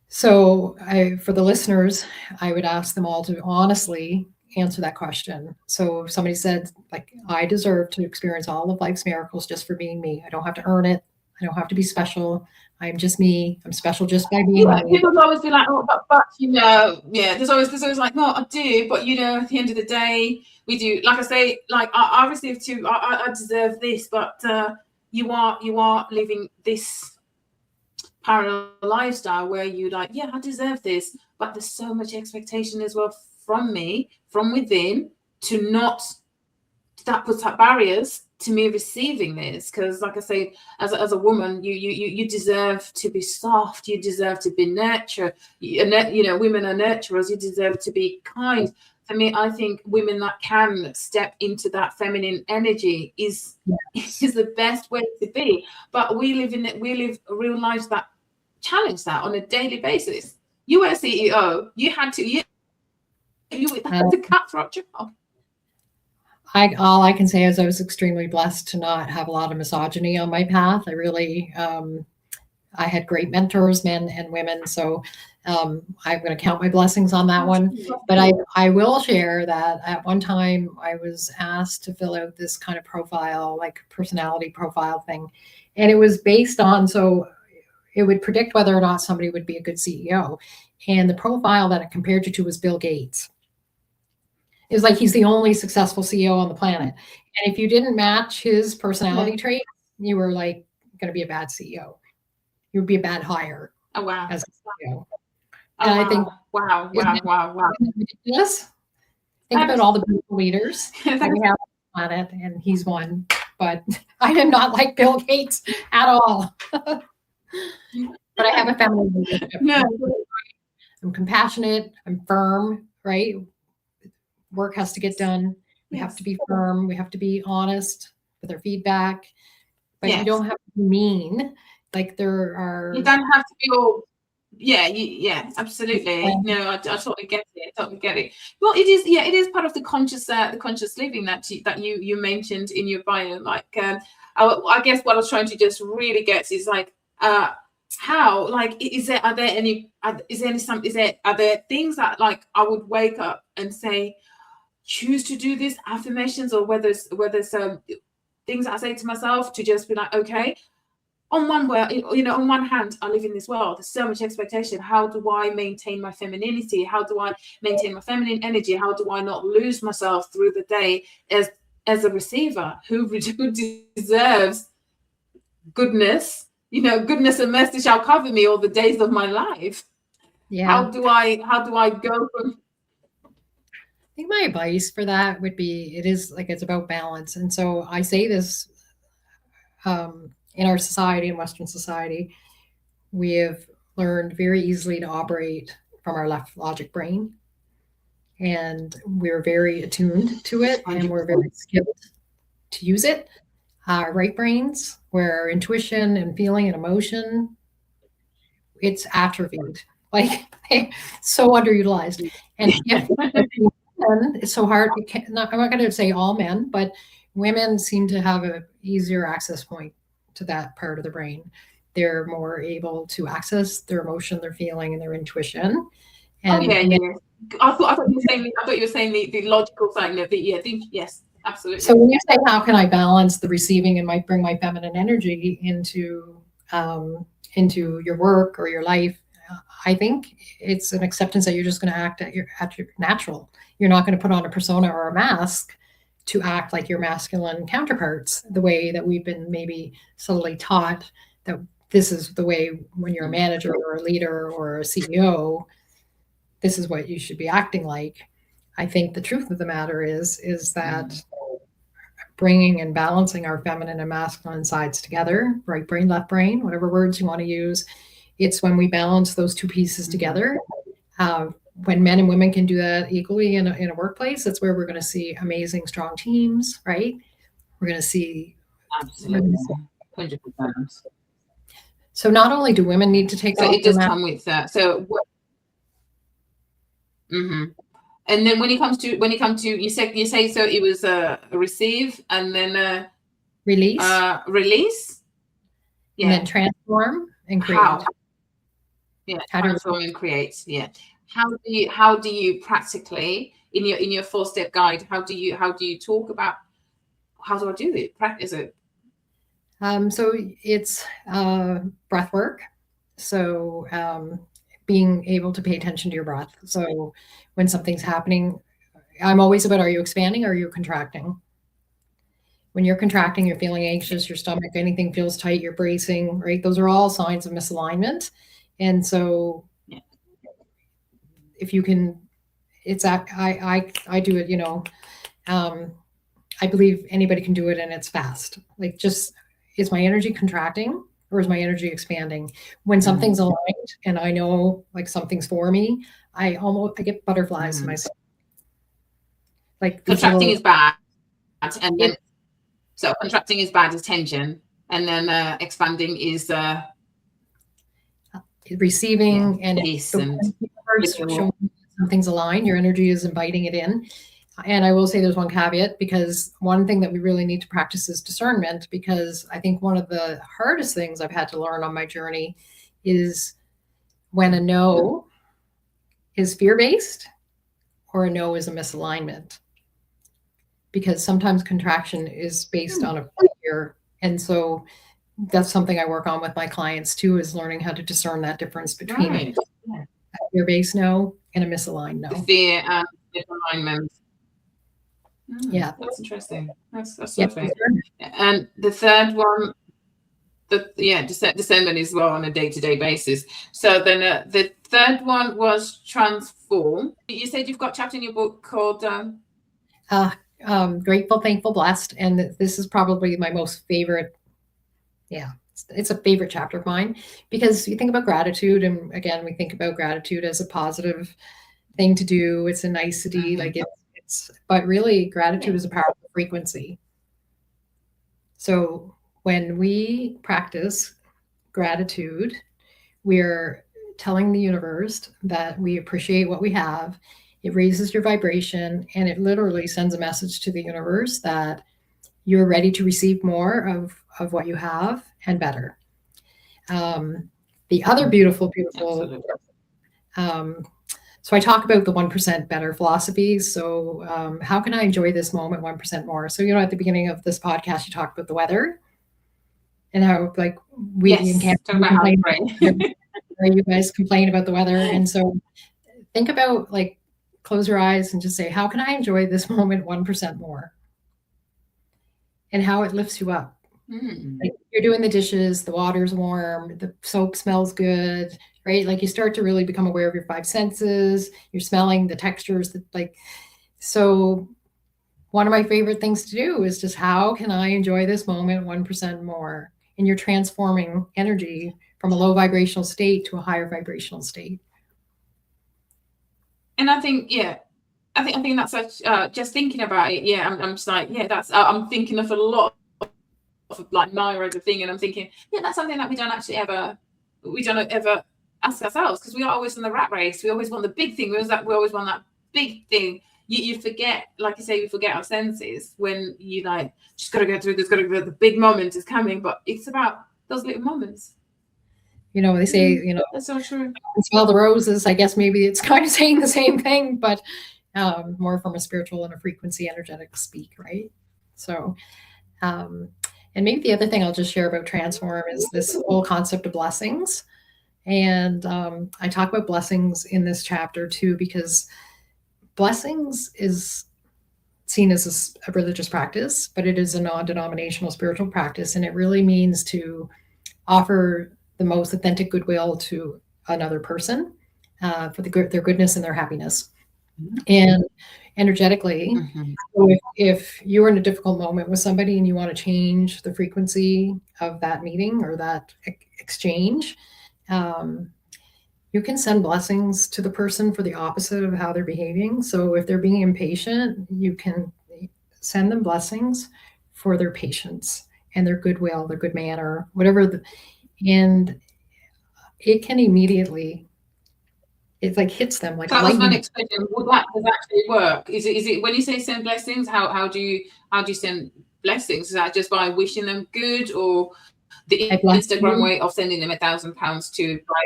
Speaker 1: So for the listeners, I would ask them all to honestly answer that question. So if somebody said, like, I deserve to experience all of life's miracles just for being me. I don't have to earn it. I don't have to be special. I'm just me. I'm special just by being me.
Speaker 4: People always be like, oh, but you know, yeah, there's always like, no, I do, but you know, at the end of the day, we do. Like I say, like I received too. I deserve this, but you are living this parallel lifestyle where you like, yeah, I deserve this, but there's so much expectation as well from me, from within, to not, that puts up barriers to me receiving this. Because like I say, as a woman, you deserve to be soft, you deserve to be nurtured, you know, women are nurturers, you deserve to be kind. For me, I think women that can step into that feminine energy is the best way to be. But we live real lives that challenge that on a daily basis. You were a CEO, you had to cutthroat job.
Speaker 1: All I can say is I was extremely blessed to not have a lot of misogyny on my path. I really, I had great mentors, men and women. So I'm going to count my blessings on that one. But I will share that at one time I was asked to fill out this kind of profile, like personality profile thing. And it was based on, so it would predict whether or not somebody would be a good CEO. And the profile that it compared you to was Bill Gates. It was like he's the only successful CEO on the planet. And if you didn't match his personality traits, you were like going to be a bad CEO. You would be a bad hire.
Speaker 4: Oh, wow.
Speaker 1: As a CEO.
Speaker 4: And
Speaker 1: I think,
Speaker 4: wow.
Speaker 1: Ridiculous? Think about all the beautiful leaders that we have on the planet, and he's one. But I am not like Bill Gates at all. But I have a feminine leadership.
Speaker 4: No.
Speaker 1: I'm compassionate. I'm firm, right? Work has to get done. We have to be firm. We have to be honest with our feedback. But you don't have to be mean. Like there are.
Speaker 4: You don't have to be all. Yeah, absolutely. No, I totally get it. Well, it is. Yeah, it is part of the conscious living that you mentioned in your bio. Like, I guess what I was trying to just really get is like, how, like, are there things that like I would wake up and say, choose to do these affirmations, or whether it's things that I say to myself to just be like, okay, on one hand, I live in this world. There's so much expectation. How do I maintain my femininity? How do I maintain my feminine energy? How do I not lose myself through the day as a receiver who deserves goodness? You know, goodness and mercy shall cover me all the days of my life. Yeah. How do I go from?
Speaker 1: I think my advice for that would be, it's about balance. And so I say this, in our society, in Western society, we have learned very easily to operate from our left logic brain. And we're very attuned to it, and we're very skilled to use it. Our right brains, where our intuition and feeling and emotion, it's atrophied, like so underutilized. And it's so hard. I'm not going to say all men, but women seem to have an easier access point to that part of the brain. They're more able to access their emotion, their feeling, and their intuition. And
Speaker 4: I thought you were saying the logical side of it. Yes, absolutely.
Speaker 1: So when you say, how can I balance the receiving and bring my feminine energy into your work or your life? I think it's an acceptance that you're just going to act at your natural. You're not going to put on a persona or a mask to act like your masculine counterparts, the way that we've been maybe subtly taught that this is the way when you're a manager or a leader or a CEO, this is what you should be acting like. I think the truth of the matter is that bringing and balancing our feminine and masculine sides together, right brain, left brain, whatever words you want to use, it's when we balance those two pieces together, when men and women can do that equally in a workplace, that's where we're going to see amazing, strong teams, right? We're going to see.
Speaker 4: Absolutely. 100%.
Speaker 1: So not only do women need to take,
Speaker 4: so it does come with that. So and then when it comes to you say so it was a receive and then
Speaker 1: release,
Speaker 4: yeah,
Speaker 1: and then transform and create.
Speaker 4: Transform and create. Yeah. How do you practically in your 4-step guide? How do you talk about how do I do it? Practice it.
Speaker 1: So it's breath work. So being able to pay attention to your breath. So when something's happening, I'm always about, are you expanding or are you contracting? When you're contracting, you're feeling anxious, your stomach, anything feels tight, you're bracing, right? Those are all signs of misalignment. And so if you can, I do it, I believe anybody can do it, and it's fast. Like, just, is my energy contracting or is my energy expanding? When something's aligned and I know like something's for me, I get butterflies in myself. Like,
Speaker 4: contracting is bad, and then so contracting is bad as tension, and then expanding is
Speaker 1: receiving, and something's aligned, your energy is inviting it in. And I will say there's one caveat, because one thing that we really need to practice is discernment, because I think one of the hardest things I've had to learn on my journey is when a no is fear-based or a no is a misalignment. Because sometimes contraction is based on a fear. And so that's something I work on with my clients too, is learning how to discern that difference between a fear-based no and a misaligned no.
Speaker 4: Fear and misalignment.
Speaker 1: Yeah,
Speaker 4: that's interesting. That's perfect. And the third one, discernment is well on a day-to-day basis. So then the third one was transform. You said you've got a chapter in your book called
Speaker 1: Grateful, Thankful, Blessed, and this is probably my most favorite. Yeah, it's a favorite chapter of mine, because you think about gratitude, and again, we think about gratitude as a positive thing to do. It's a nicety, like but really gratitude is a powerful frequency. So when we practice gratitude, we're telling the universe that we appreciate what we have. It raises your vibration, and it literally sends a message to the universe that you're ready to receive more of what you have, and better. The other beautiful, so I talk about the 1% better philosophy. So how can I enjoy this moment 1% more? So, at the beginning of this podcast, you talked about the weather and how, like, you guys complain about the weather. And so think about, like, close your eyes and just say, how can I enjoy this moment 1% more? And how it lifts you up. Like, you're doing the dishes, the water's warm, the soap smells good, right? Like, you start to really become aware of your 5 senses. You're smelling the textures, so one of my favorite things to do is just, how can I enjoy this moment 1% more? And you're transforming energy from a low vibrational state to a higher vibrational state.
Speaker 4: And I think, I think that's such, just thinking about it. Yeah, I'm just like, that's, I'm thinking of a lot of, like, Myra, the thing, and I'm thinking, that's something that we don't ever ask ourselves, because we are always in the rat race. We always want the big thing. We always want that big thing. You forget, like you say, we forget our senses when you, like, just got to go through this, the big moment is coming, but it's about those little moments.
Speaker 1: They say,
Speaker 4: that's so true.
Speaker 1: Smell the roses. I guess maybe it's kind of saying the same thing, but more from a spiritual and a frequency energetic speak, right? So, and maybe the other thing I'll just share about transform is this whole concept of blessings. And I talk about blessings in this chapter too, because blessings is seen as a religious practice, but it is a non-denominational spiritual practice. And it really means to offer the most authentic goodwill to another person for their goodness and their happiness. And energetically, so if you're in a difficult moment with somebody and you want to change the frequency of that meeting or that exchange, you can send blessings to the person for the opposite of how they're behaving. So if they're being impatient, you can send them blessings for their patience and their goodwill, their good manner, whatever. And it can immediately, it like hits them like
Speaker 4: that was my
Speaker 1: lightning.
Speaker 4: next question. Would that does actually work? Is it when you say send blessings? How do you send blessings? Is that just by wishing them good, or the Instagram way of sending them £1,000 to buy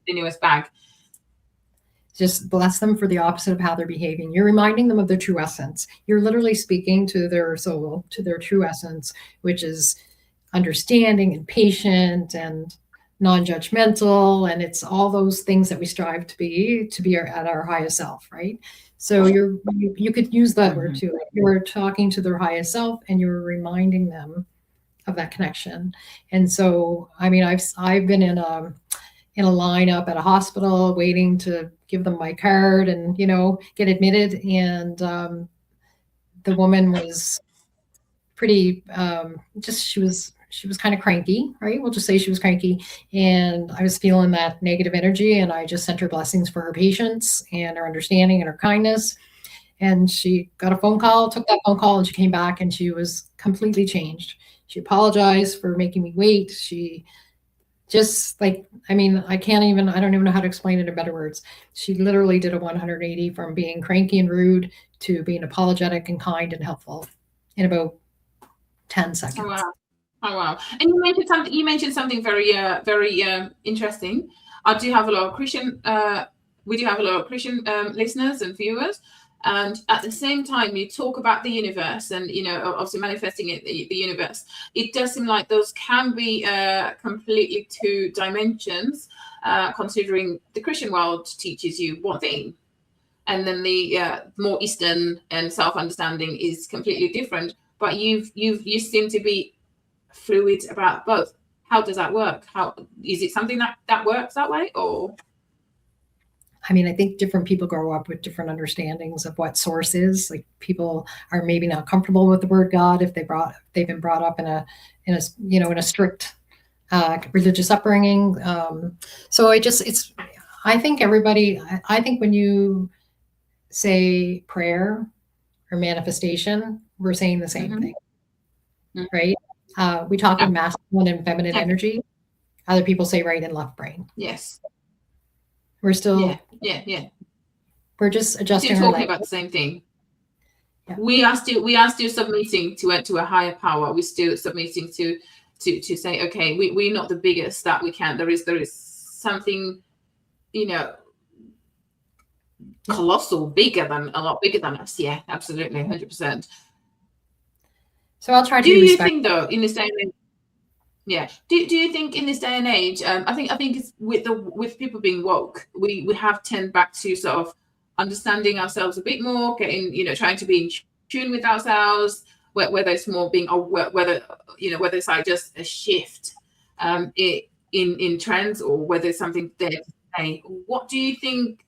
Speaker 4: the newest bag?
Speaker 1: Just bless them for the opposite of how they're behaving. You're reminding them of their true essence. You're literally speaking to their soul, to their true essence, which is understanding and patient and non-judgmental. And it's all those things that we strive to be at our highest self, right? So you could use that word too. You're talking to their highest self and you're reminding them of that connection. And so, I mean, I've been in a lineup at a hospital waiting to give them my card and, get admitted. And the woman was pretty, she was kind of cranky, right? We'll just say she was cranky. And I was feeling that negative energy, and I just sent her blessings for her patience and her understanding and her kindness. And she got a phone call, took that phone call, and she came back and she was completely changed. She apologized for making me wait. She just I don't even know how to explain it in better words. She literally did a 180 from being cranky and rude to being apologetic and kind and helpful in about 10 seconds.
Speaker 4: Oh wow! And you mentioned something very interesting. I do have a lot of Christian. We do have a lot of Christian listeners and viewers. And at the same time, you talk about the universe and, obviously manifesting it, the universe. It does seem like those can be completely two dimensions, considering the Christian world teaches you one thing. And then the more Eastern and self-understanding is completely different. But you seem to be fluid about both. How does that work? How is it something that works that way, or?
Speaker 1: I mean, I think different people grow up with different understandings of what source is. Like, people are maybe not comfortable with the word God if they've been brought up in a strict religious upbringing. So I think when you say prayer or manifestation, we're saying the same thing, right? We talk in masculine and feminine energy. Other people say right and left brain.
Speaker 4: Yes.
Speaker 1: We're still, we're just adjusting.
Speaker 4: Still talking about the same thing. Yeah. We are still submitting to a higher power. We're still submitting to say, okay, we're not the biggest that we can. There is something, colossal, a lot bigger than us. Yeah, absolutely, 100%.
Speaker 1: So I'll try to.
Speaker 4: Do you think though, in this day and age? Yeah. Do you think in this day and age? I think it's with people being woke, we have turned back to sort of understanding ourselves a bit more, getting trying to be in tune with ourselves. Whether it's more being aware, whether it's like just a shift in trends, or whether it's something there to stay. What do you think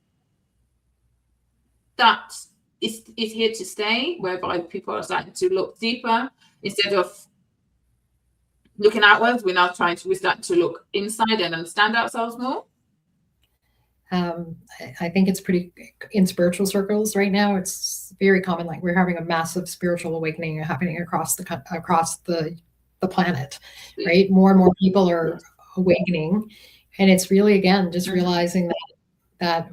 Speaker 4: that is here to stay? Whereby people are starting to look deeper instead of looking outwards. We're starting to look inside and understand ourselves more.
Speaker 1: I think it's pretty in spiritual circles right now. It's very common. Like, we're having a massive spiritual awakening happening across the planet, right? More and more people are awakening, and it's really, again, just realizing that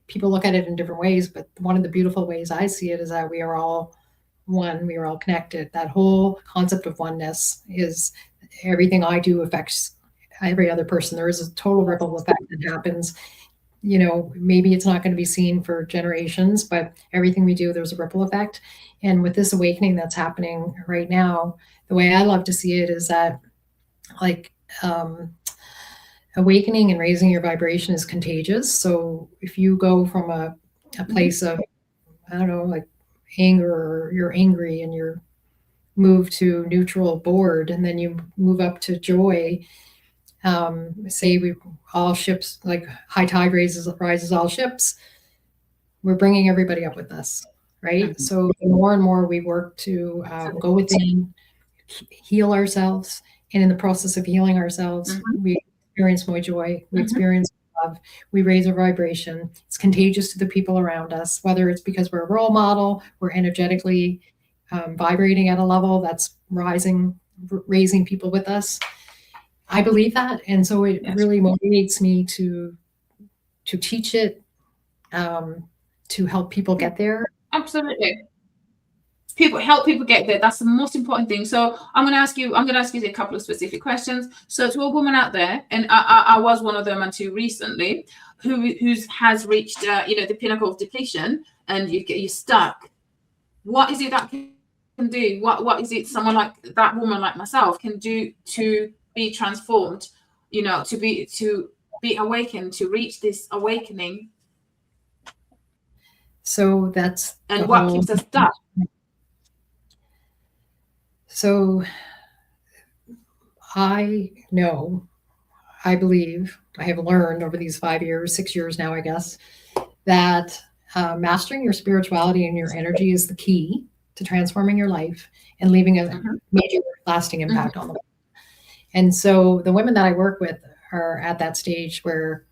Speaker 1: people look at it in different ways. But one of the beautiful ways I see it is that we are all one, we are all connected. That whole concept of oneness is everything I do affects every other person. There is a total ripple effect that happens. Maybe it's not going to be seen for generations, but everything we do, there's a ripple effect. And with this awakening that's happening right now, the way I love to see it is that, awakening and raising your vibration is contagious. So if you go from a place of, anger, or you're angry and you're moved to neutral, bored, and then you move up to joy. Say we all ships, like high tide rises all ships. We're bringing everybody up with us, right? So the more and more we work to go within, heal ourselves, and in the process of healing ourselves, we experience more joy. We experience love, we raise our vibration. It's contagious to the people around us, whether it's because we're a role model, we're energetically vibrating at a level that's raising people with us. I believe that. And so it really motivates me to teach it, to help people get there.
Speaker 4: Absolutely. Help people get there. That's the most important thing. So I'm going to ask you a couple of specific questions. So to a woman out there, and I was one of them until recently, who has reached the pinnacle of depletion, and you're stuck. What is it that can do? What is it someone like that woman like myself can do to be transformed? To be awakened, to reach this awakening.
Speaker 1: So that's
Speaker 4: and what keeps us stuck.
Speaker 1: So I believe, I have learned over these 6 years now, I guess, that mastering your spirituality and your energy is the key to transforming your life and leaving a major lasting impact on the world. And so the women that I work with are at that stage where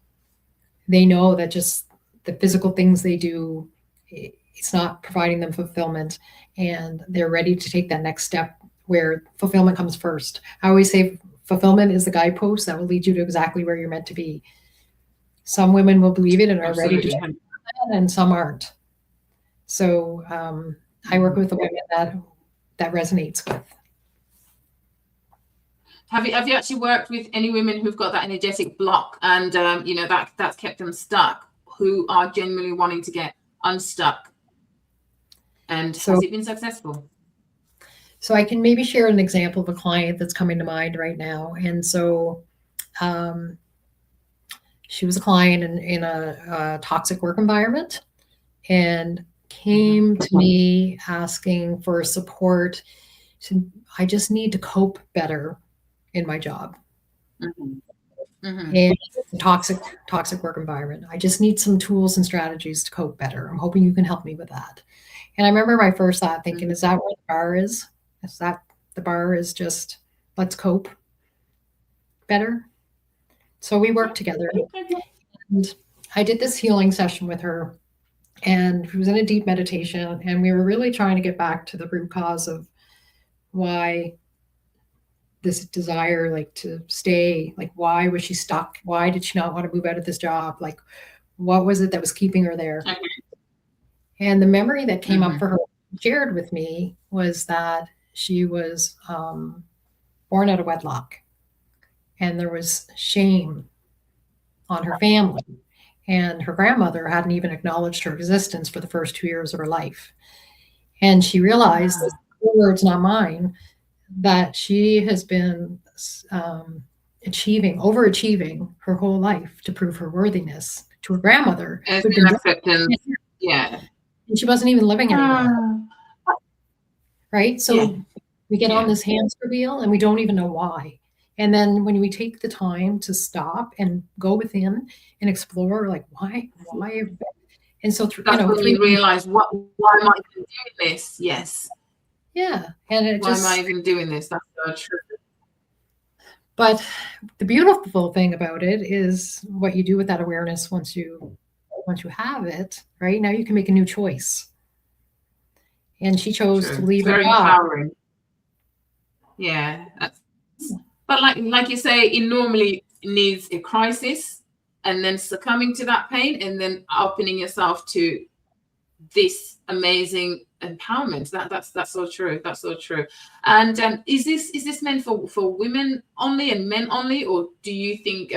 Speaker 1: they know that just the physical things they do, it's not providing them fulfillment, and they're ready to take that next step where fulfillment comes first. I always say fulfillment is the guidepost that will lead you to exactly where you're meant to be. Some women will believe it and are ready to do that, and some aren't. So I work with the women that resonates with.
Speaker 4: Have you actually worked with any women who've got that energetic block and that's kept them stuck, who are genuinely wanting to get unstuck? And has it been successful?
Speaker 1: So I can maybe share an example of a client that's coming to mind right now. And so she was a client in a toxic work environment and came to me asking for support. I just need to cope better in my job. And it's a toxic work environment. I just need some tools and strategies to cope better. I'm hoping you can help me with that. And I remember my first thought thinking, is that where the bar is? Is that the bar is just, let's cope better? So we worked together. And I did this healing session with her, and it was in a deep meditation. And we were really trying to get back to the root cause of why this desire, like to stay, like why was she stuck? Why did she not want to move out of this job? Like, what was it that was keeping her there? And the memory that came up for her, shared with me, was that she was born out of wedlock, and there was shame on her family, and her grandmother hadn't even acknowledged her existence for the first 2 years of her life. And she realized, words not mine, that she has been overachieving her whole life to prove her worthiness to her grandmother.
Speaker 4: And
Speaker 1: she wasn't even living anymore. Right? So we get on this hamster wheel and we don't even know why. And then when we take the time to stop and go within and explore, like, why? And so
Speaker 4: that's when you realize, why am I even doing this? Yes.
Speaker 1: Yeah. And
Speaker 4: why am I even doing this? That's so true.
Speaker 1: But the beautiful thing about it is what you do with that awareness once you have it, right? Now you can make a new choice. And she chose to leave her job.
Speaker 4: Empowering. Yeah. But like you say, it normally needs a crisis, and then succumbing to that pain, and then opening yourself to this amazing empowerment. That's so true. That's so true. And is this meant for women only and men only, or do you think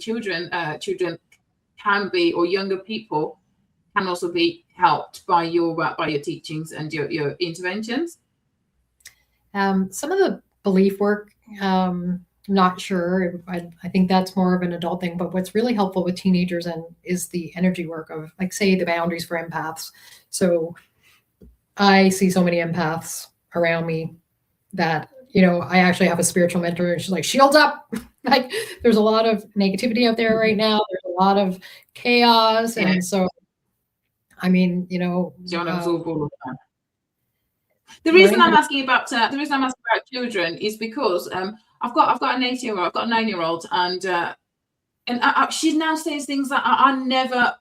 Speaker 4: children can be, or younger people can also be helped by your teachings and your interventions?
Speaker 1: Some of the belief work, I'm not sure. I think that's more of an adult thing. But what's really helpful with teenagers is the energy work of, like, say, the boundaries for empaths. So I see so many empaths around me that, I actually have a spiritual mentor, and she's like, shields up. Like, there's a lot of negativity out there right now. There's a lot of chaos. Yeah. And so, I mean,
Speaker 4: the reason I'm asking about children is because I've got an 8-year-old, I've got a 9-year-old, and she now says things that are never,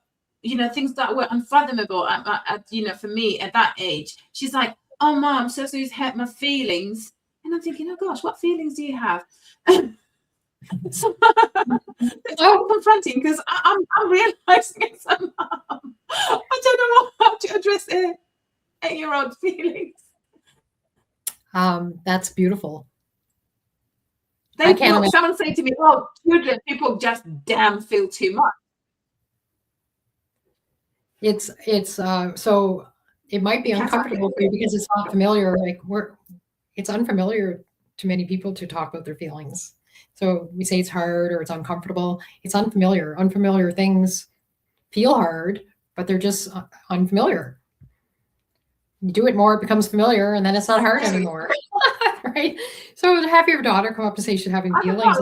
Speaker 4: things that were unfathomable at for me at that age. She's like, "Oh, Mom, so it's hurt my feelings," and I'm thinking, "Oh gosh, what feelings do you have?" So it's so confronting because I'm realizing it's a mom. I don't know how to address 8-year-old feelings.
Speaker 1: That's beautiful.
Speaker 4: Someone say to me, "Well, children, people just damn feel too much."
Speaker 1: It's so it might be uncomfortable for you because it's not familiar. It's unfamiliar to many people to talk about their feelings. So we say it's hard or it's uncomfortable. It's unfamiliar. Unfamiliar things feel hard, but they're just unfamiliar. You do it more, it becomes familiar, and then it's not hard anymore. Right? So to have your daughter come up and say she's having feelings,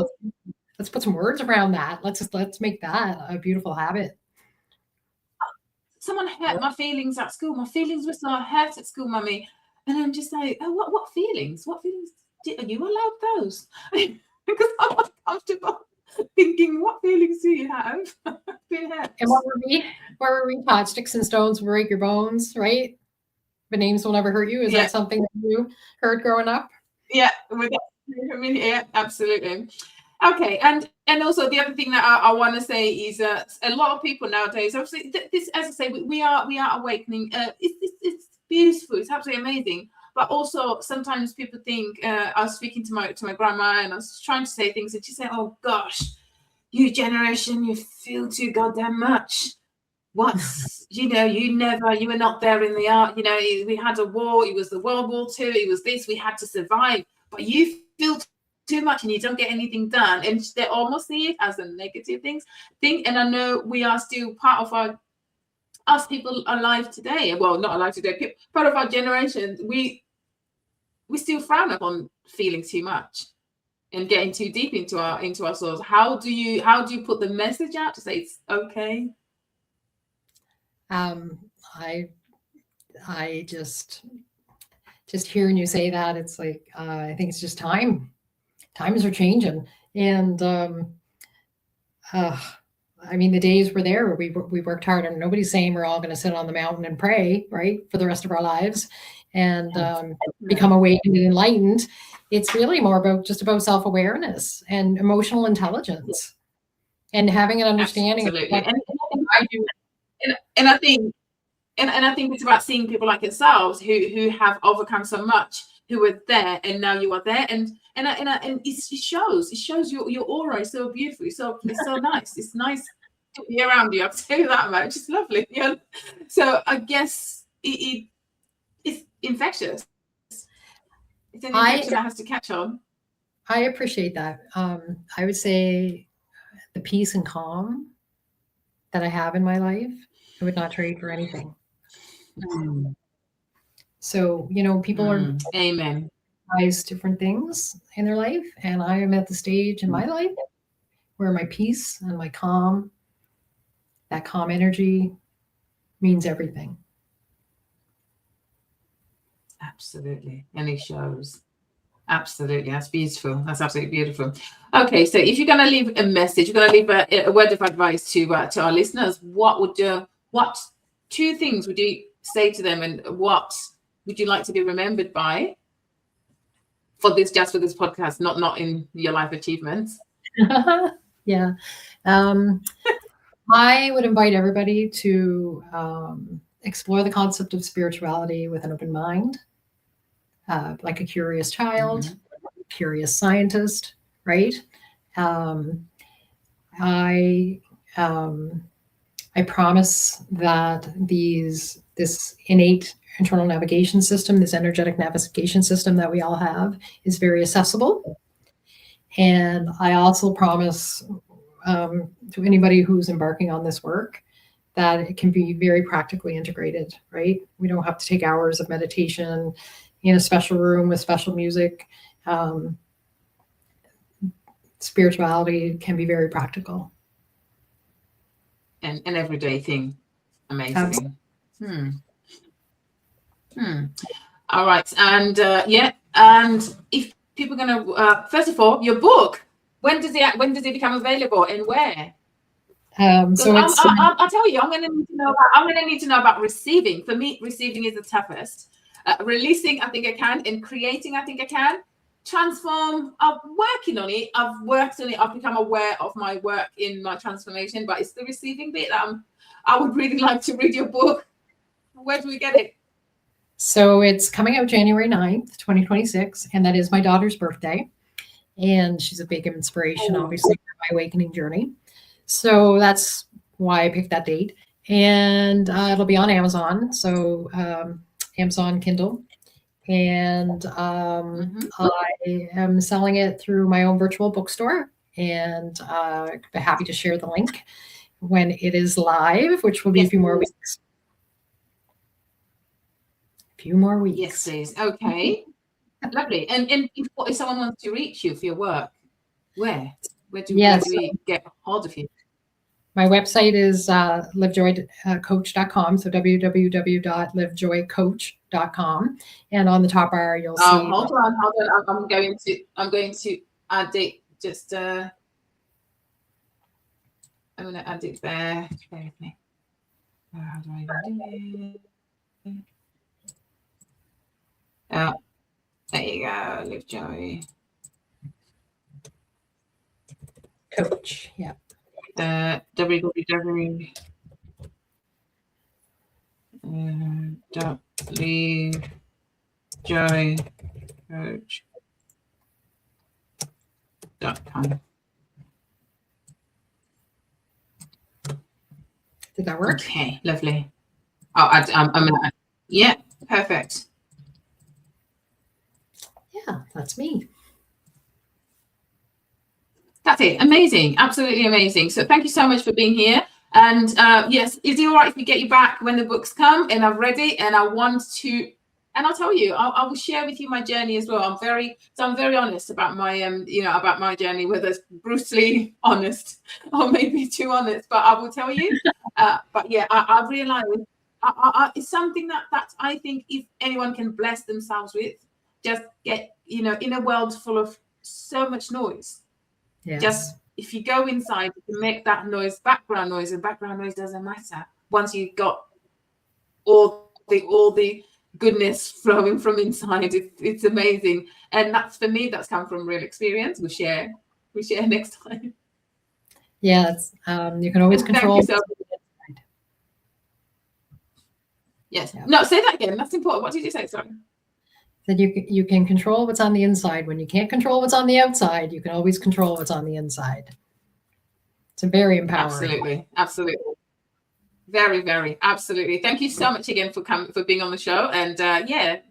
Speaker 1: let's put some words around that. Let's make that a beautiful habit.
Speaker 4: Someone hurt my feelings at school. My feelings were so hurt at school, Mummy. And I'm just like, "Oh, what feelings? What feelings are you allowed those?" Because I'm uncomfortable thinking, what feelings do you have?
Speaker 1: And what were we taught? Sticks and stones will break your bones, right? But names will never hurt you. Is that something that you heard growing up?
Speaker 4: Yeah, yeah, absolutely. Okay, and also the other thing that I want to say is a lot of people nowadays, obviously, this, as I say, we are awakening. It's beautiful. It's absolutely amazing. But also sometimes people think, I was speaking to my grandma and I was trying to say things and she said, "Oh gosh, you generation, you feel too goddamn much. What's, you were not there in the art. We had a war. It was the World War II. It was this. We had to survive. But you feel too much and you don't get anything done." And they almost see it as a negative thing. And I know we are still part of us people alive today. Well, not alive today. Part of our generation. We still frown upon feeling too much and getting too deep into our souls. How do you put the message out to say it's okay?
Speaker 1: I just hearing you say that, it's like, I think it's just time. Times are changing. And I mean, the days were there where we worked hard, and nobody's saying we're all going to sit on the mountain and pray, right, for the rest of our lives and become awakened and enlightened. It's really more about self-awareness and emotional intelligence and having an understanding of what I do.
Speaker 4: And I think it's about seeing people like yourselves who have overcome so much, who were there, and now you are there, and it shows your aura is so beautiful. It's so nice. It's nice to be around you. I'll tell you that much. It's lovely. So I guess it's infectious. It's an infection that has to catch on.
Speaker 1: I appreciate that. I would say the peace and calm that I have in my life, I would not trade for anything. So, people are
Speaker 4: amen.
Speaker 1: Tries different things in their life, and I am at the stage in my life where my peace and my calm, that calm energy, means everything.
Speaker 4: Absolutely, and it shows. Absolutely, that's beautiful. That's absolutely beautiful. Okay, so if you're going to leave a message, you're going to leave a word of advice to our listeners, what 2 things would you say to them, and what would you like to be remembered by for this podcast, not in your life achievements?
Speaker 1: Yeah. I would invite everybody to explore the concept of spirituality with an open mind, like a curious child, curious scientist, right? I promise that this innate internal navigation system, this energetic navigation system that we all have, is very accessible. And I also promise to anybody who's embarking on this work that it can be very practically integrated, right? We don't have to take hours of meditation in a special room with special music. Spirituality can be very practical.
Speaker 4: And an everyday thing. Amazing. All right. And and if people are going to, first of all, your book, when does it become available and where?
Speaker 1: So it's
Speaker 4: I'll tell you, I'm going to need to know about receiving. For me, receiving is the toughest. Releasing, I think I can, and creating, I think I can. Transform, I'm working on it. I've worked on it. I've become aware of my work in my transformation, but it's the receiving bit that I would really like to read your book. Where do we get it?
Speaker 1: So it's coming out January 9th, 2026, and that is my daughter's birthday. And she's a big inspiration, obviously, for my awakening journey. So that's why I picked that date. And it'll be on Amazon. So Amazon Kindle. And I am selling it through my own virtual bookstore. And I'd be happy to share the link when it is live, which will be a few more weeks.
Speaker 4: Yes, please. Okay. Lovely. And if someone wants to reach you for your work, where do we get hold of you?
Speaker 1: My website is livejoycoach.com. So www.livejoycoach.com. And on the top bar, you'll see.
Speaker 4: Hold on. I'm going to add it. Just I'm going to add it there. Bear with me. How do I do it? There you go, Livejoy
Speaker 1: Coach. Yeah.
Speaker 4: www.livejoycoach.com.
Speaker 1: Did that work?
Speaker 4: Okay, lovely. Yeah, perfect.
Speaker 1: Yeah, that's me.
Speaker 4: That's it. Amazing. Absolutely amazing. So thank you so much for being here. And yes, is it all right if we get you back when the books come and I've read it and I want to, and I'll tell you, I will share with you my journey as well. I'm very honest about my, about my journey, whether it's brutally honest or maybe too honest, but I will tell you. But yeah, I realize it's something that I think if anyone can bless themselves with, just get, in a world full of so much noise.
Speaker 1: Yes.
Speaker 4: Just if you go inside, you can make that noise, background noise, and background noise doesn't matter once you've got all the goodness flowing from inside. It's amazing, and that's for me. That's come from real experience. We share next time.
Speaker 1: Yeah, you can always control.
Speaker 4: Thank you so much. Yes. Yeah. No, say that again. That's important. What did you say? Sorry.
Speaker 1: That you can control what's on the inside. When you can't control what's on the outside, you can always control what's on the inside. It's a very empowering.
Speaker 4: Absolutely. Very, very, absolutely. Thank you so much again for being on the show. And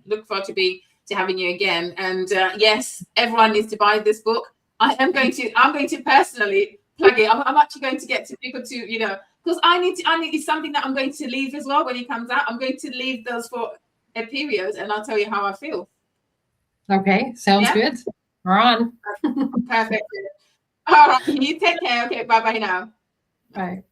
Speaker 4: look forward to having you again. And yes, everyone needs to buy this book. I'm going to personally plug it. I'm actually going to get to people to, because I need it's something that I'm going to leave as well when it comes out. I'm going to leave those for a period, and I'll tell you how I feel.
Speaker 1: Okay, sounds good. We're on.
Speaker 4: Perfect. All right, you take care. Okay, bye now.
Speaker 1: Bye.